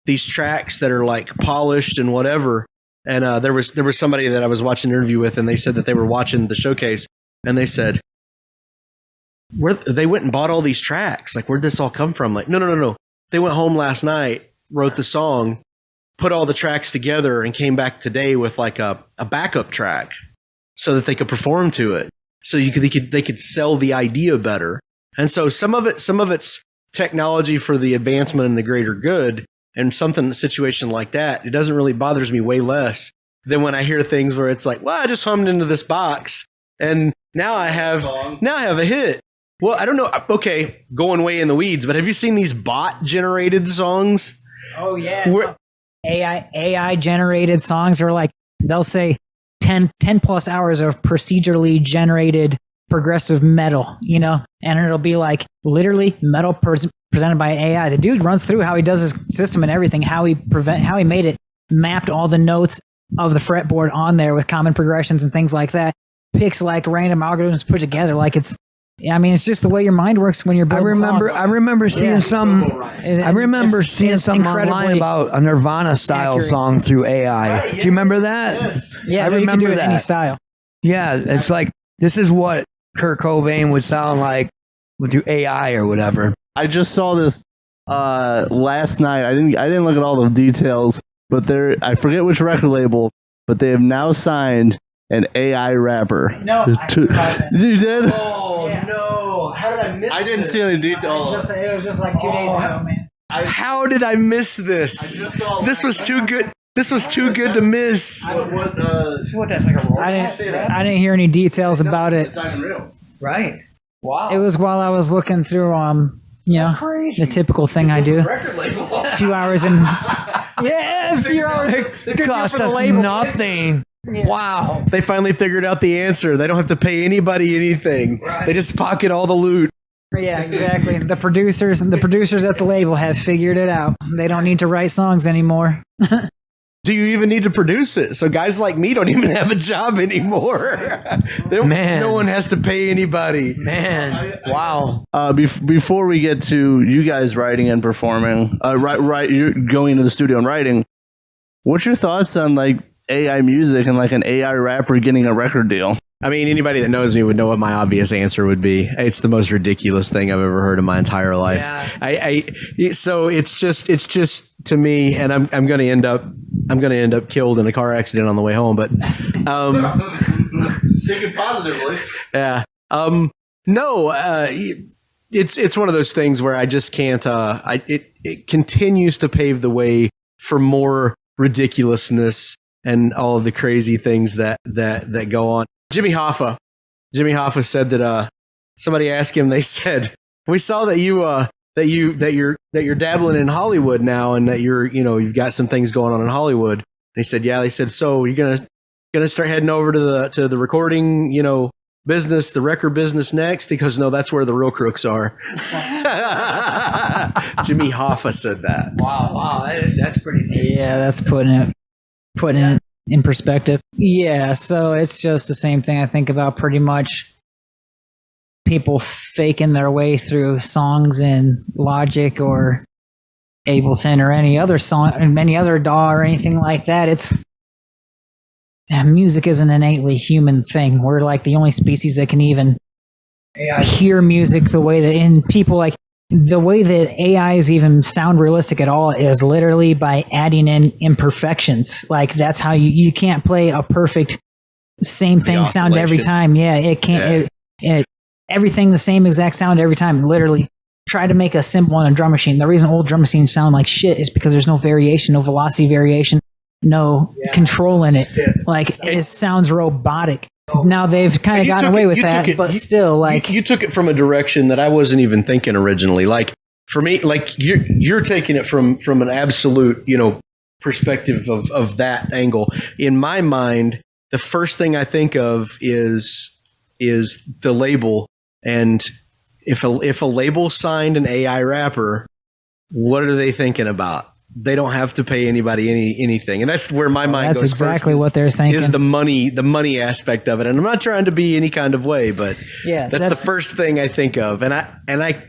these tracks that are like polished and whatever. And there was somebody that I was watching an interview with, and they said that they were watching the showcase, and they said, they went and bought all these tracks. Like, where'd this all come from? Like, no. They went home last night, wrote the song, put all the tracks together, and came back today with like a backup track so that they could perform to it. So they could sell the idea better. And so some of it's technology for the advancement and the greater good. And a situation like that, it doesn't really bothers me way less than when I hear things where it's like, well, I just hummed into this box and now I have a hit. Well, I don't know. Okay, going way in the weeds, but have you seen these bot-generated songs? Oh, yeah. AI generated songs are like, they'll say 10 plus hours of procedurally generated progressive metal, and it'll be like literally metal presented by AI. The dude runs through how he does his system and everything, how he made it, mapped all the notes of the fretboard on there with common progressions and things like that, picks like random algorithms put together like it's just the way your mind works when you're building songs. I remember seeing some online about a Nirvana style song through AI. Right, yeah. Do you remember that? Yes. Yeah, I remember you can do it that. any style. Yeah, it's like, this is what Kurt Cobain would sound like with do AI or whatever. I just saw this last night. I didn't look at all the details, but I forget which record label, but they have now signed an AI rapper. No, I heard about that. You did? Oh, Yeah. no. How did I miss I didn't see any details. It was just like 2 days ago, man. How did I miss this? I just saw This was too good. This was too good to miss. What that's like a roll? I didn't hear any details about it. It's not even real. Right. Wow. It was while I was looking through, crazy. the typical thing I do. Record label. A few hours in. Yeah, a few hours. It costs us nothing. Yeah. Wow. They finally figured out the answer. They don't have to pay anybody anything. Right. They just pocket all the loot. Yeah, exactly. The producers at the label have figured it out. They don't need to write songs anymore. Do you even need to produce it? So guys like me don't even have a job anymore. No one has to pay anybody. Man. Wow. Before we get to you guys writing and performing, you're going into the studio and writing. What's your thoughts on like AI music and like an AI rapper getting a record deal? I mean, anybody that knows me would know what my obvious answer would be. It's the most ridiculous thing I've ever heard in my entire life. Yeah. So it's just to me, and I'm going to end up killed in a car accident on the way home. But Thinking positively. yeah, no, it's one of those things where I just can't. It continues to pave the way for more ridiculousness and all of the crazy things that go on. Jimmy Hoffa said that somebody asked him. They said, "We saw that you're dabbling in Hollywood now, and that you've got some things going on in Hollywood." And he said, "Yeah." They said, "So you're gonna start heading over to the recording, business, the record business next?" He goes, "No, that's where the real crooks are." Jimmy Hoffa said that. Wow, that's pretty neat. Yeah, that's putting it in perspective. Yeah, so it's just the same thing I think about pretty much. People faking their way through songs in Logic or Ableton or any other song, and any other DAW or anything like that. Music is an innately human thing. We're like the only species that can even hear music the way that the way that AIs even sound realistic at all is literally by adding in imperfections. Like that's how you can't play a perfect same thing sound every time. Yeah, it can't. It everything the same exact sound every time. Literally, try to make a simple on a drum machine. The reason old drum machines sound like shit is because there's no variation, no velocity variation, no control in it. Like it sounds robotic. Now they've kind of gotten away with that, but still, like you took it from a direction that I wasn't even thinking originally. Like for me, like you're taking it from an absolute, perspective of that angle. In my mind, the first thing I think of is the label, and if a label signed an AI rapper, what are they thinking about? They don't have to pay anybody anything, and that's where my mind goes. That's exactly what they're thinking. Is the money aspect of it, and I'm not trying to be any kind of way, but yeah, that's the first thing I think of, and I'm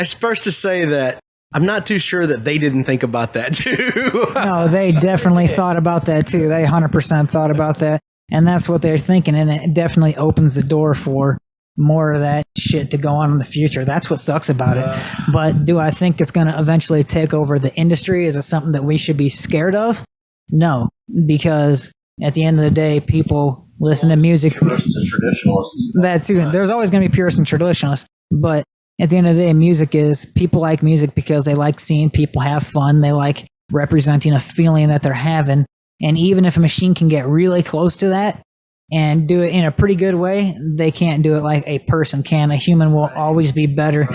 supposed to say that I'm not too sure that they didn't think about that too. No, they definitely thought about that too. They 100% thought about that, and that's what they're thinking, and it definitely opens the door for more of that shit to go on in the future. That's what sucks about it. But do I think it's going to eventually take over the industry? Is it something that we should be scared of? No, because at the end of the day, people listen to music. Purists and traditionalists. That too. There's always going to be purists and traditionalists, but at the end of the day, people like music because they like seeing people have fun. They like representing a feeling that they're having. And even if a machine can get really close to that and do it in a pretty good way, they can't do it like a person can. A human will always be better.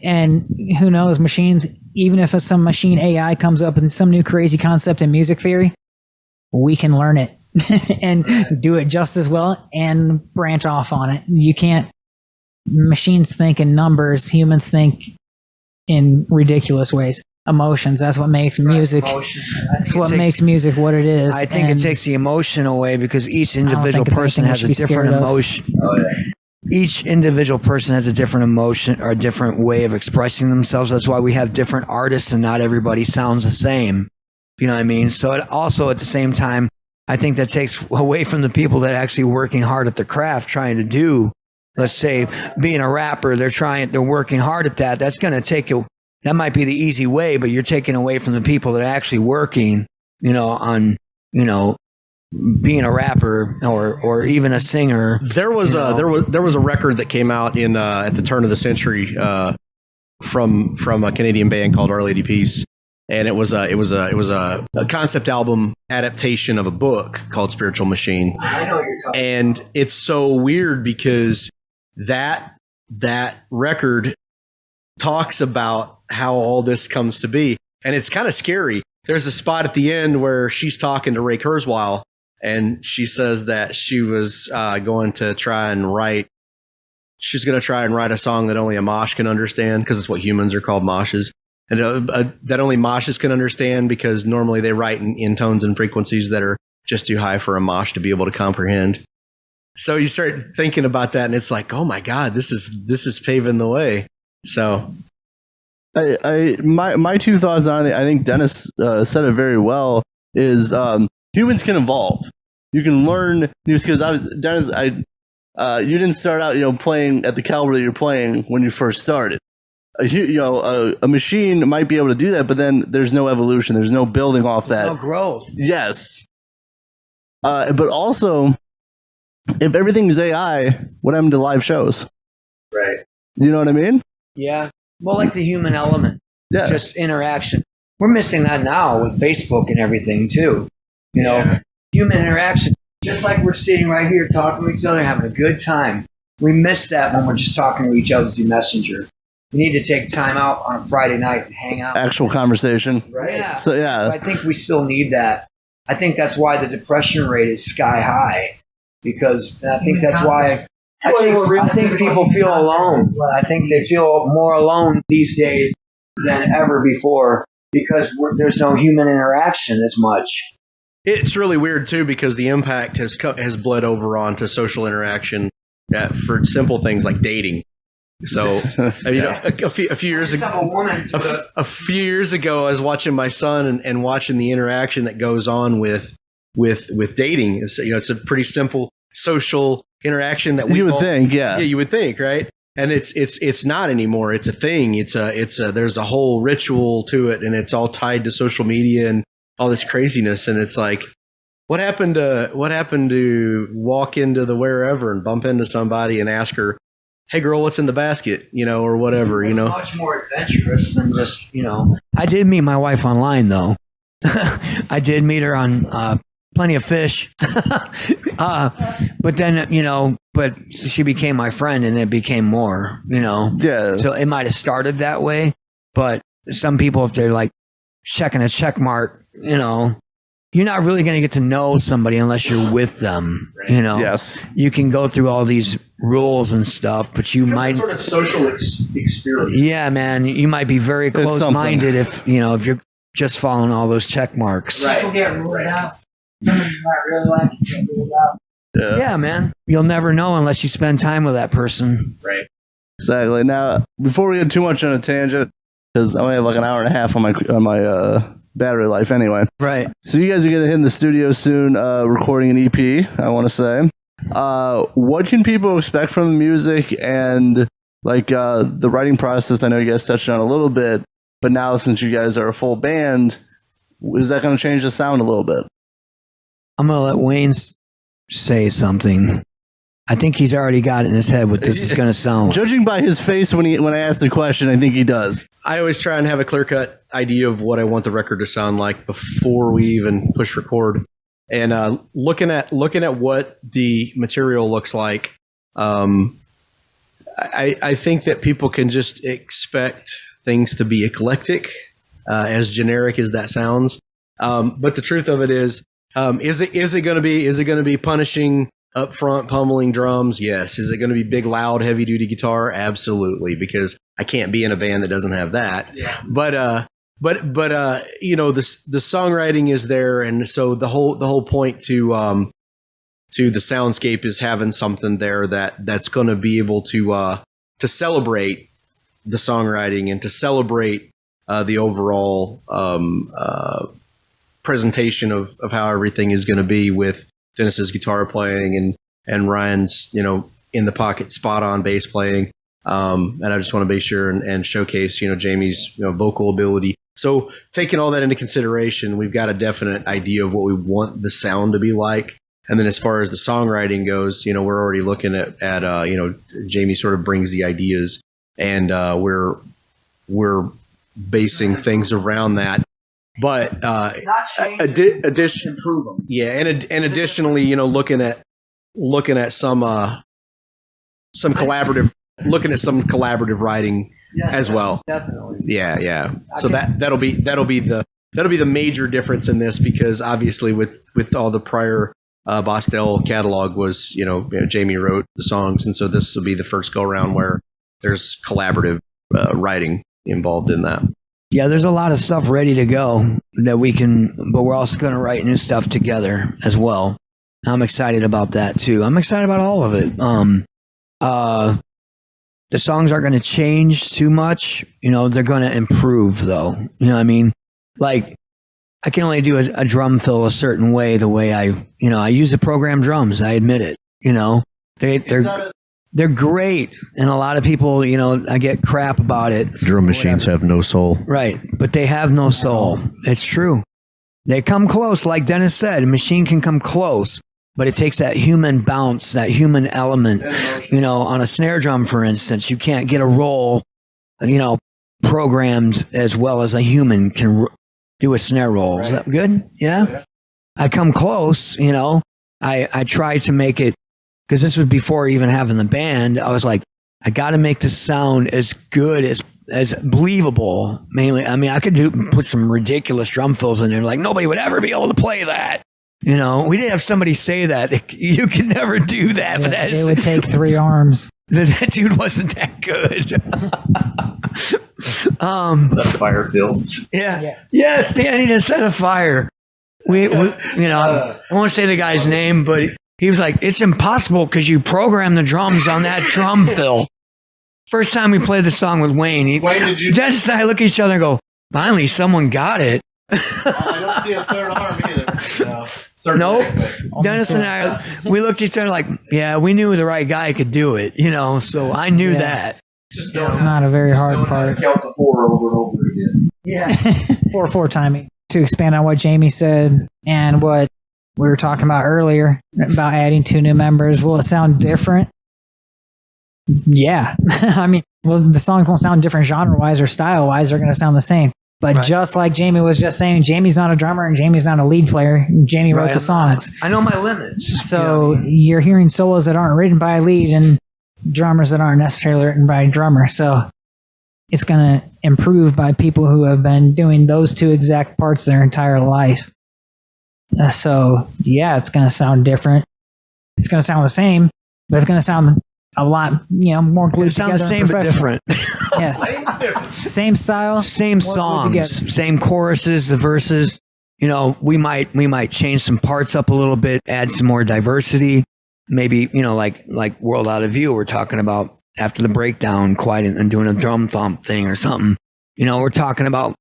And who knows, machines, even if some machine AI comes up with some new crazy concept in music theory, we can learn it and do it just as well and branch off on it. You can't. Machines think in numbers, humans think in ridiculous ways. Emotions, that's what makes music. That's what makes music what it is. I think it takes the emotion away because each individual person has a different emotion. Each individual person has a different emotion or a different way of expressing themselves. That's why we have different artists and not everybody sounds the same. You know what I mean? So it also at the same time, I think that takes away from the people that are actually working hard at the craft trying to do, let's say, being a rapper, they're working hard at that. That's going to take you. That might be the easy way, but you're taking away from the people that are actually working, on, being a rapper or even a singer. There was a record that came out in at the turn of the century from a Canadian band called Our Lady Peace, and it was a concept album adaptation of a book called Spiritual Machine. I know what you're talking And it's so weird because that record talks about how all this comes to be. And it's kind of scary. There's a spot at the end where she's talking to Ray Kurzweil, and she says that she was going to try and write a song that only a mosh can understand, because it's what humans are called, moshes. And that only moshes can understand, because normally they write in tones and frequencies that are just too high for a mosh to be able to comprehend. So you start thinking about that, and it's like, oh my God, this is paving the way. So my two thoughts on it, I think Dennis said it very well, is humans can evolve. you can learn new skills. Dennis, you didn't start out, playing at the caliber that you're playing when you first started. A machine might be able to do that, but then there's no evolution. There's no building off that. No growth. Yes. But also, if everything is AI, what happened to live shows? Right. You know what I mean? Yeah. Well, like the human element. Yeah. Just interaction. We're missing that now with Facebook and everything too. Human interaction. Just like we're sitting right here talking to each other, having a good time. We miss that when we're just talking to each other through Messenger. We need to take time out on a Friday night and hang out. Actual conversation. Right. Yeah. So, yeah. I think we still need that. I think that's why the depression rate is sky high. Because I think that's why I think people feel alone. I think they feel more alone these days than ever before because there's no human interaction as much. It's really weird too because the impact has bled over onto social interaction for simple things like dating. So a few years ago, a few years ago, I was watching my son and watching the interaction that goes on with dating. It's a pretty simple social interaction that you would think, yeah, you would think, right? And it's not anymore. It's a thing. There's a whole ritual to it, and it's all tied to social media and all this craziness. And it's like, what happened to walk into the wherever and bump into somebody and ask her, "Hey girl, what's in the basket?" Or whatever. It's much more adventurous than just I did meet my wife online though. I did meet her on Plenty of Fish. But then, but she became my friend and it became more, Yeah. So it might have started that way, but some people, if they're like checking a check mark, you're not really going to get to know somebody unless you're with them, Yes. You can go through all these rules and stuff, but you might sort of social experience. Yeah, man, you might be very close-minded if you're just following all those check marks. Right. People get ruled out. Somebody you might really like to get ruled out. Yeah, man. You'll never know unless you spend time with that person. Right. Exactly. Now, before we get too much on a tangent, because I only have like an hour and a half on my battery life anyway. Right. So you guys are going to hit in the studio soon, recording an EP, I want to say. What can people expect from the music and like the writing process? I know you guys touched on a little bit, but now since you guys are a full band, is that going to change the sound a little bit? I'm going to let Wayne say something. I think he's already got it in his head what this is going to sound. Judging by his face when I ask the question, I think he does. I always try and have a clear-cut idea of what I want the record to sound like before we even push record. And looking at what the material looks like, I think that people can just expect things to be eclectic, as generic as that sounds. But the truth of it is it going to be punishing up front, pummeling drums? Yes. Is it going to be big, loud, heavy duty guitar? Absolutely, because I can't be in a band that doesn't have that. Yeah. But the songwriting is there, and so the whole point to the soundscape is having something there that's going to be able to celebrate the songwriting and to celebrate the overall presentation of how everything is going to be with Dennis's guitar playing and Ryan's in the pocket spot on bass playing, and I just want to be sure and showcase Jammie's vocal ability. So taking all that into consideration, we've got a definite idea of what we want the sound to be like. And then as far as the songwriting goes, we're already looking at Jammie sort of brings the ideas, and we're basing things around that. But improve them. Yeah, and additionally, looking at some collaborative writing as well. Definitely. Yeah. So that'll be the major difference in this, because obviously with all the prior Bosstel catalog was Jammie wrote the songs, and so this will be the first go around where there's collaborative writing involved in that. Yeah, there's a lot of stuff ready to go that we can, but we're also going to write new stuff together as well. I'm excited about that too. I'm excited about all of it. The songs aren't going to change too much. They're going to improve though. You know what I mean? Like I can only do a drum fill a certain way, the way I use the program drums. I admit it. They're great, and a lot of people, I get crap about it. Drum machines have no soul. Right, but they have no soul. It's true. They come close, like Dennis said. A machine can come close, but it takes that human bounce, that human element. On a snare drum, for instance, you can't get a roll, programmed as well as a human can do a snare roll. Right. Is that good? Yeah. I come close, I tried to make it, because this was before even having the band. I was like, I got to make this sound as good as believable. Mainly, I mean, I could put some ridiculous drum fills in there, like nobody would ever be able to play that. We did have somebody say that you can never do that, but it would take 3 arms. That dude wasn't that good. Set a fire, Bill. Yeah, standing to set a fire. I won't say the guy's name, but he was like, it's impossible because you program the drums on that drum fill. First time we played the song with Wayne, Dennis and I look at each other and go, finally, someone got it. I don't see a third arm either. Nope. Dennis and I, we looked at each other like, yeah, we knew the right guy could do it, so I knew that. It's not a very hard part. Count to 4 over and over again. Yeah. 4/4 timing. To expand on what Jammie said and what we were talking about earlier about adding 2 new members, will it sound different? Yeah. I mean, the songs won't sound different genre-wise or style-wise. They're going to sound the same. But right. Just like Jammie was just saying, Jammie's not a drummer and Jammie's not a lead player. Jammie wrote the songs. I know my limits. So you're hearing solos that aren't written by a lead and drummers that aren't necessarily written by a drummer. So it's going to improve by people who have been doing those 2 exact parts their entire life. So, yeah, it's going to sound different. It's going to sound the same, but it's going to sound a lot, more glued together. It sounds the same but different. Yeah. Same style. Same songs. Same choruses, the verses. We might change some parts up a little bit, add some more diversity. Maybe, like World Out of View, we're talking about after the breakdown, quiet and doing a drum thump thing or something. We're talking about,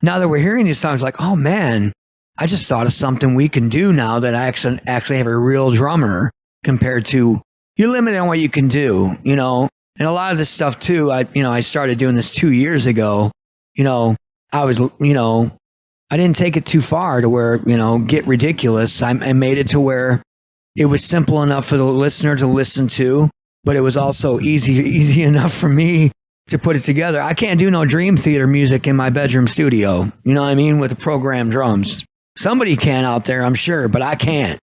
now that we're hearing these songs, like, oh man, I just thought of something we can do now that I actually have a real drummer compared to, you're limited on what you can do, and a lot of this stuff too, I started doing this 2 years ago, I was, I didn't take it too far to where, get ridiculous. I made it to where it was simple enough for the listener to listen to, but it was also easy enough for me to put it together. I can't do no Dream Theater music in my bedroom studio, you know what I mean, with the programmed drums. Somebody can out there, I'm sure, but I can't,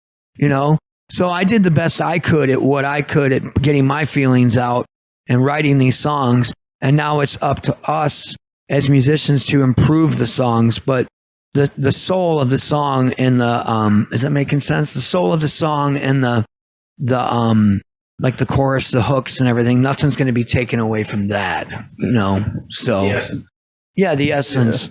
So I did the best I could at what I could at getting my feelings out and writing these songs. And now it's up to us as musicians to improve the songs. But the soul of the song and the, is that making sense? The soul of the song and the like the chorus, the hooks and everything, nothing's going to be taken away from that, So, the essence.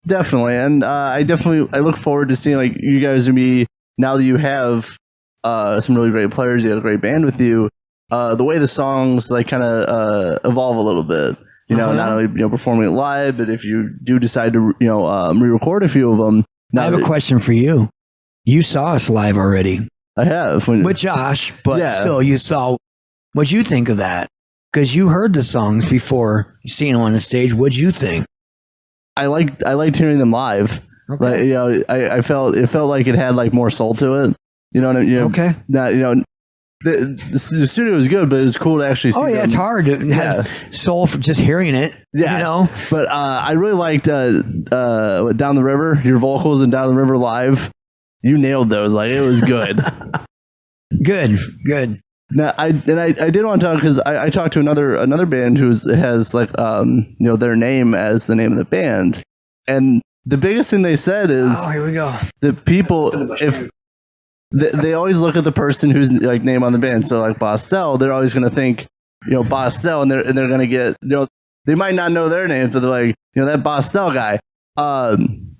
Definitely. And I look forward to seeing like you guys will be, now that you have some really great players, you have a great band with you, the way the songs like kind of evolve a little bit, not only performing it live, but if you do decide to re-record a few of them. I have a question for you. You saw us live already. I have with Josh, but still, you saw. What'd you think of that? Because you heard the songs before seeing them on the stage. What'd you think? I liked hearing them live. Okay. Like, I felt like it had like more soul to it. You know what I mean? Okay. That the studio was good, but it was cool to actually see. Oh yeah, them. It's hard to have soul for just hearing it. Yeah, But I really liked Down the River. Your vocals in Down the River live. You nailed those. Like it was good. Good. Now I did want to talk because I talked to another band who has like their name as the name of the band, and the biggest thing they said is, here we go. The people, if they always look at the person who's like name on the band, so like Bosstel, they're always going to think Bosstel, and they're going to get they might not know their names, but they're like that Bosstel guy.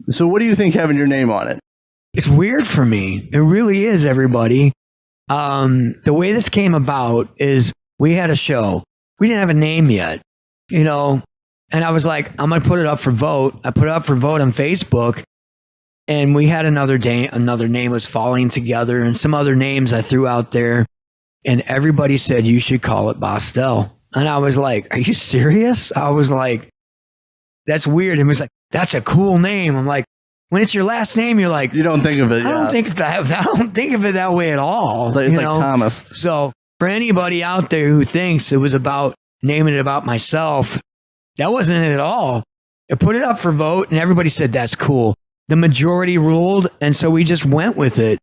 So what do you think having your name on it? It's weird for me. It really is, everybody. The way this came about is we had a show. We didn't have a name yet, and I was like, I'm going to put it up for vote. I put it up for vote on Facebook, And we had another name was falling together, and some other names I threw out there, and everybody said you should call it Bosstel. And I was like, are you serious? I was like, that's weird. And he was like, that's a cool name. I'm like, when it's your last name, you're like, You don't think of it. I don't think of it that way at all. It's like Thomas. So for anybody out there who thinks it was about naming it about myself, that wasn't it at all. I put it up for vote, and everybody said that's cool. The majority ruled, and so we just went with it.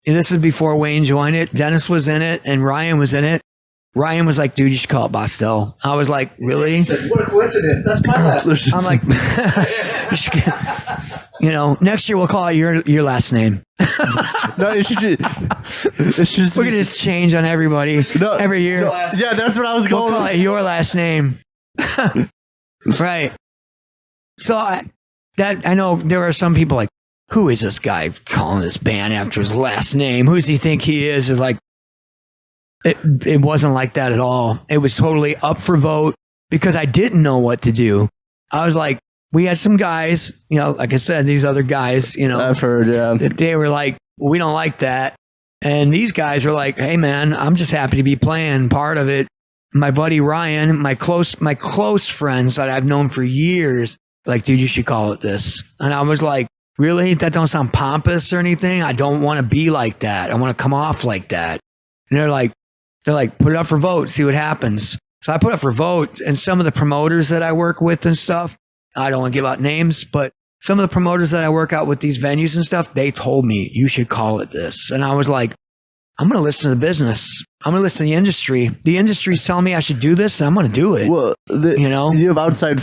And this was before Wayne joined it. Dennis was in it, and Ryan was in it. Ryan was like, dude, you should call it Bosstel. I was like, really? He said, what a coincidence. That's my last name. I'm like, next year we'll call it your last name. No, it's just We're going to just change on everybody every year. Yeah, that's what I was We'll going call it your last name. Right. So I know there are some people like, who is this guy calling this band after his last name? Who does he think he is? It's like, it wasn't like that at all. It was totally up for vote because I didn't know what to do. I was like, we had some guys, like I said, these other guys, I've heard, yeah. they were like, we don't like that. And these guys were like, hey man, I'm just happy to be playing part of it. My buddy Ryan, my close friends that I've known for years, like, dude, you should call it this. And I was like, really? That don't sound pompous or anything. I don't want to be like that. I want to come off like that. And they're like, put it up for vote, see what happens. So I put up for vote, and some of the promoters that I work with and stuff, I don't want to give out names, but some of the promoters that I work out with these venues and stuff, they told me you should call it this. And I was like, I'm going to listen to the business. I'm going to listen to the industry. The industry's telling me I should do this, and I'm going to do it. Well, you have outside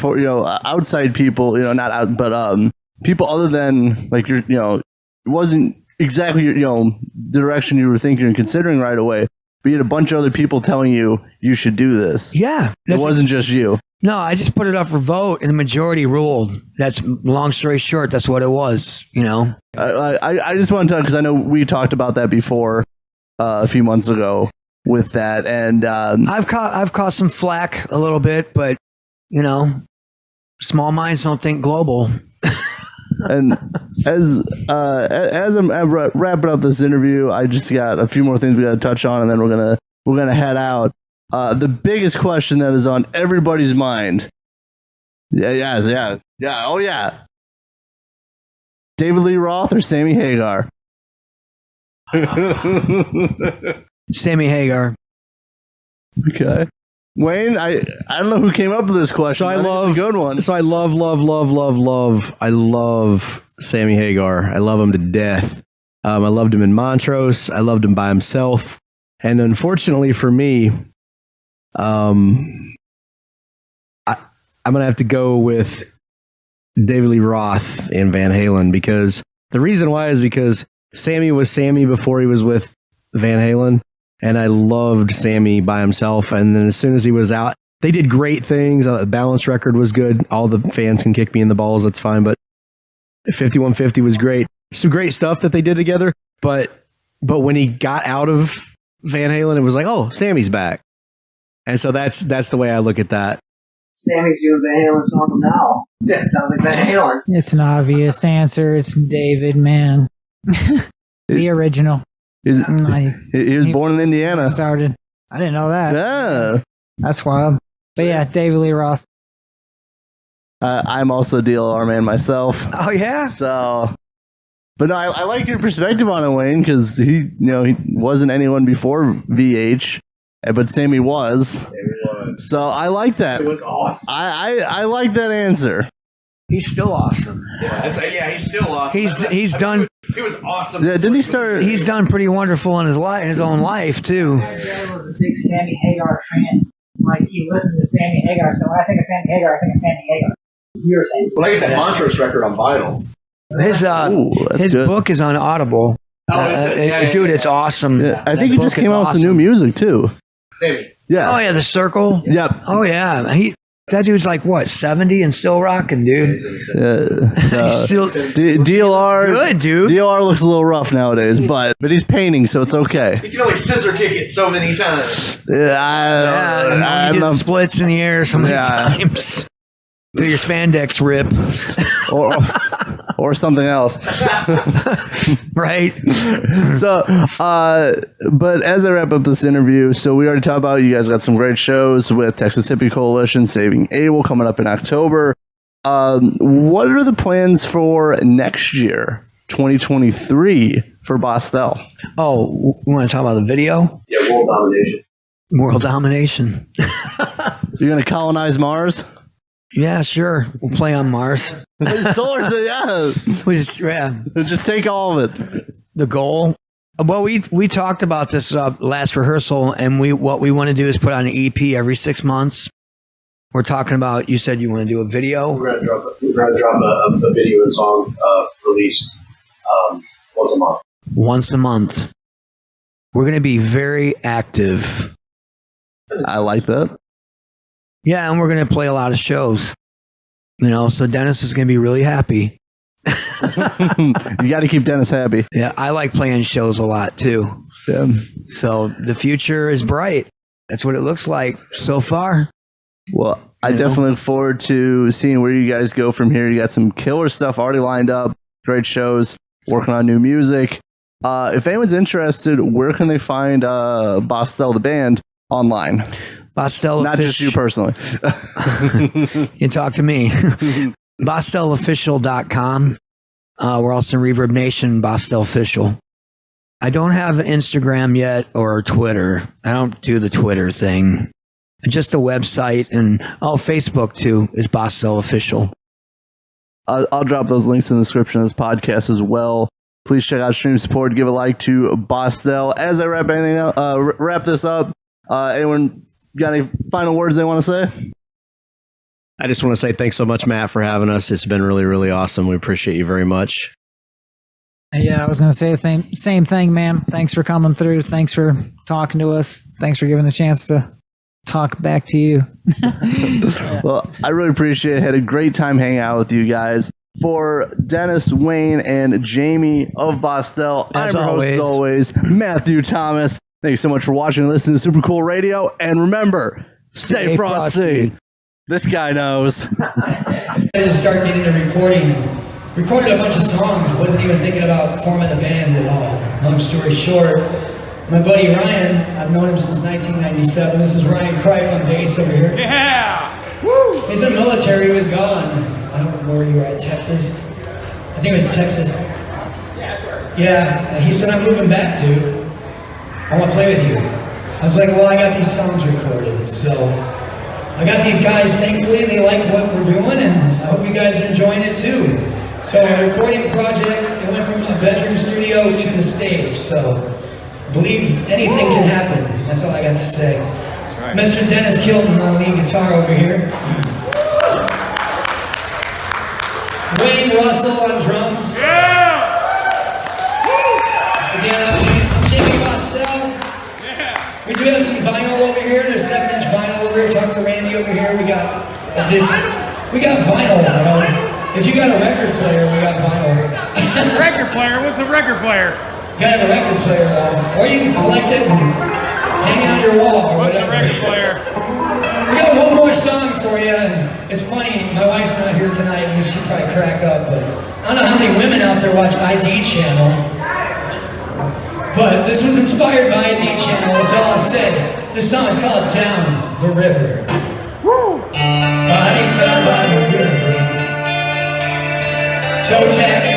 people, not out, but people other than like it wasn't exactly the direction you were thinking and considering right away. But you had a bunch of other people telling you should do this. Yeah, it wasn't just you. No, I just put it up for vote, and the majority ruled. That's long story short. That's what it was. I just want to tell because I know we talked about that before a few months ago with that, and I've caught some flack a little bit, but small minds don't think global. And as I'm wrapping up this interview, I just got a few more things we got to touch on, and then we're gonna head out. The biggest question that is on everybody's mind. Yeah. Oh yeah. David Lee Roth or Sammy Hagar? Sammy Hagar. Okay. Wayne, I don't know who came up with this question. So I love a good one. So I love Sammy Hagar. I love him to death. I loved him in Montrose. I loved him by himself. And unfortunately for me, I'm gonna have to go with David Lee Roth in Van Halen, because the reason why is because Sammy was Sammy before he was with Van Halen. And I loved Sammy by himself. And then as soon as he was out, they did great things. The balance record was good. All the fans can kick me in the balls. That's fine. But 5150 was great. Some great stuff that they did together. But when he got out of Van Halen, it was like, oh, Sammy's back. And so that's the way I look at that. Sammy's doing Van Halen songs now. Yeah, sounds like Van Halen. It's an obvious answer. It's David, man. The original. He was born in Indiana. Started. I didn't know that. Yeah. That's wild. But yeah, David Lee Roth. I'm also a DLR man myself. Oh yeah. So, but no, I like your perspective on it, Wayne, because he wasn't anyone before VH, but Sammy was. So I like that. It was awesome. I like that answer. He's still awesome. Yeah, he's still awesome. He's done. He was awesome. Yeah, didn't he start? He's done pretty wonderful in his own life too. My dad was a big Sammy Hagar fan. Like, he listened to Sammy Hagar, so when I think of Sammy Hagar, I think of Sammy Hagar. You're saying. Well, I get that Montrose record on vinyl. His book is on Audible. Dude, it's awesome. Yeah, I think he just came out with some new music too. Sammy. Yeah. Oh yeah, The Circle. Yep. Oh yeah, that dude's like what, 70 and still rocking, dude. DLR, good, dude. DLR looks a little rough nowadays, but he's painting, so it's okay. You can only scissor kick it so many times. I do the splits in the air so many times. Do your spandex rip. or something else. Right. So, but as I wrap up this interview, so we already talked about you guys got some great shows with Texas Hippie Coalition, Saving Abel coming up in October. What are the plans for next year, 2023, for Bosstel? Oh, we want to talk about the video? Yeah, world domination. World domination. You're going to colonize Mars? Yeah, sure. We'll play on Mars. Solar, yeah. Just take all of it. The goal. Well, we talked about this last rehearsal, and what we want to do is put on an EP every 6 months. We're talking about. You said you want to do a video. We're gonna drop a video and song released once a month. Once a month. We're going to be very active. I like that. Yeah, and we're going to play a lot of shows. You know, so Dennis is going to be really happy. You got to keep Dennis happy. Yeah, I like playing shows a lot too. Yeah. So the future is bright. That's what it looks like so far. Well, I definitely look forward to seeing where you guys go from here. You got some killer stuff already lined up, great shows, working on new music. If anyone's interested, where can they find Bosstel the band online? Bosstel Not just you personally. You talk to me. BosstelOfficial.com. We're also in Reverb Nation, Bosstel Official. I don't have Instagram yet or Twitter. I don't do the Twitter thing. Just a website, and Facebook too is Bosstel Official. I'll drop those links in the description of this podcast as well. Please check out Stream Support. Give a like to Bosstel. As I wrap this up, anyone got any final words they want to say? I just want to say thanks so much, Matt, for having us. It's been really, really awesome. We appreciate you very much. Yeah, I was going to say the same thing, man. Thanks for coming through. Thanks for talking to us. Thanks for giving the chance to talk back to you. Well, I really appreciate it. Had a great time hanging out with you guys. For Dennis, Wayne, and Jammie of Bosstel, I'm your host as always, Matthew Thomas. Thank you so much for watching and listening to Super Cool Radio. And remember, stay frosty. This guy knows. I just started getting into recording. Recorded a bunch of songs. Wasn't even thinking about forming a band at all. Long story short, my buddy Ryan, I've known him since 1997. This is Ryan Kripe on bass over here. Yeah! Woo! He's in the military. He was gone. I don't know where you were at, Texas. I think it was Texas. Yeah, he said, I'm moving back, dude. I want to play with you. I was like, well, I got these songs recorded. So I got these guys, thankfully, they liked what we're doing, and I hope you guys are enjoying it too. So our recording project, it went from a bedroom studio to the stage. So believe anything can happen. That's all I got to say. Right. Mr. Dennis Kilton on lead guitar over here. Wayne Russell on drums. Yeah! Again, I'm Jammie Bosstel. Yeah! We do have some vinyl over here. There's 7-inch vinyl over here. Talk to Randy over here. We got a disc. We got vinyl, bro. If you got a record player, we got vinyl. Record player? What's a record player? You gotta have a record player, though. Or you can collect it and hang it on your wall or What's whatever. a record player? We got one more song for you, and it's funny, my wife's not here tonight, and she'll probably crack up, but I don't know how many women out there watch ID Channel, but this was inspired by ID Channel, that's all I'll say. This song is called Down the River. Woo! Body fell by the river, toe tag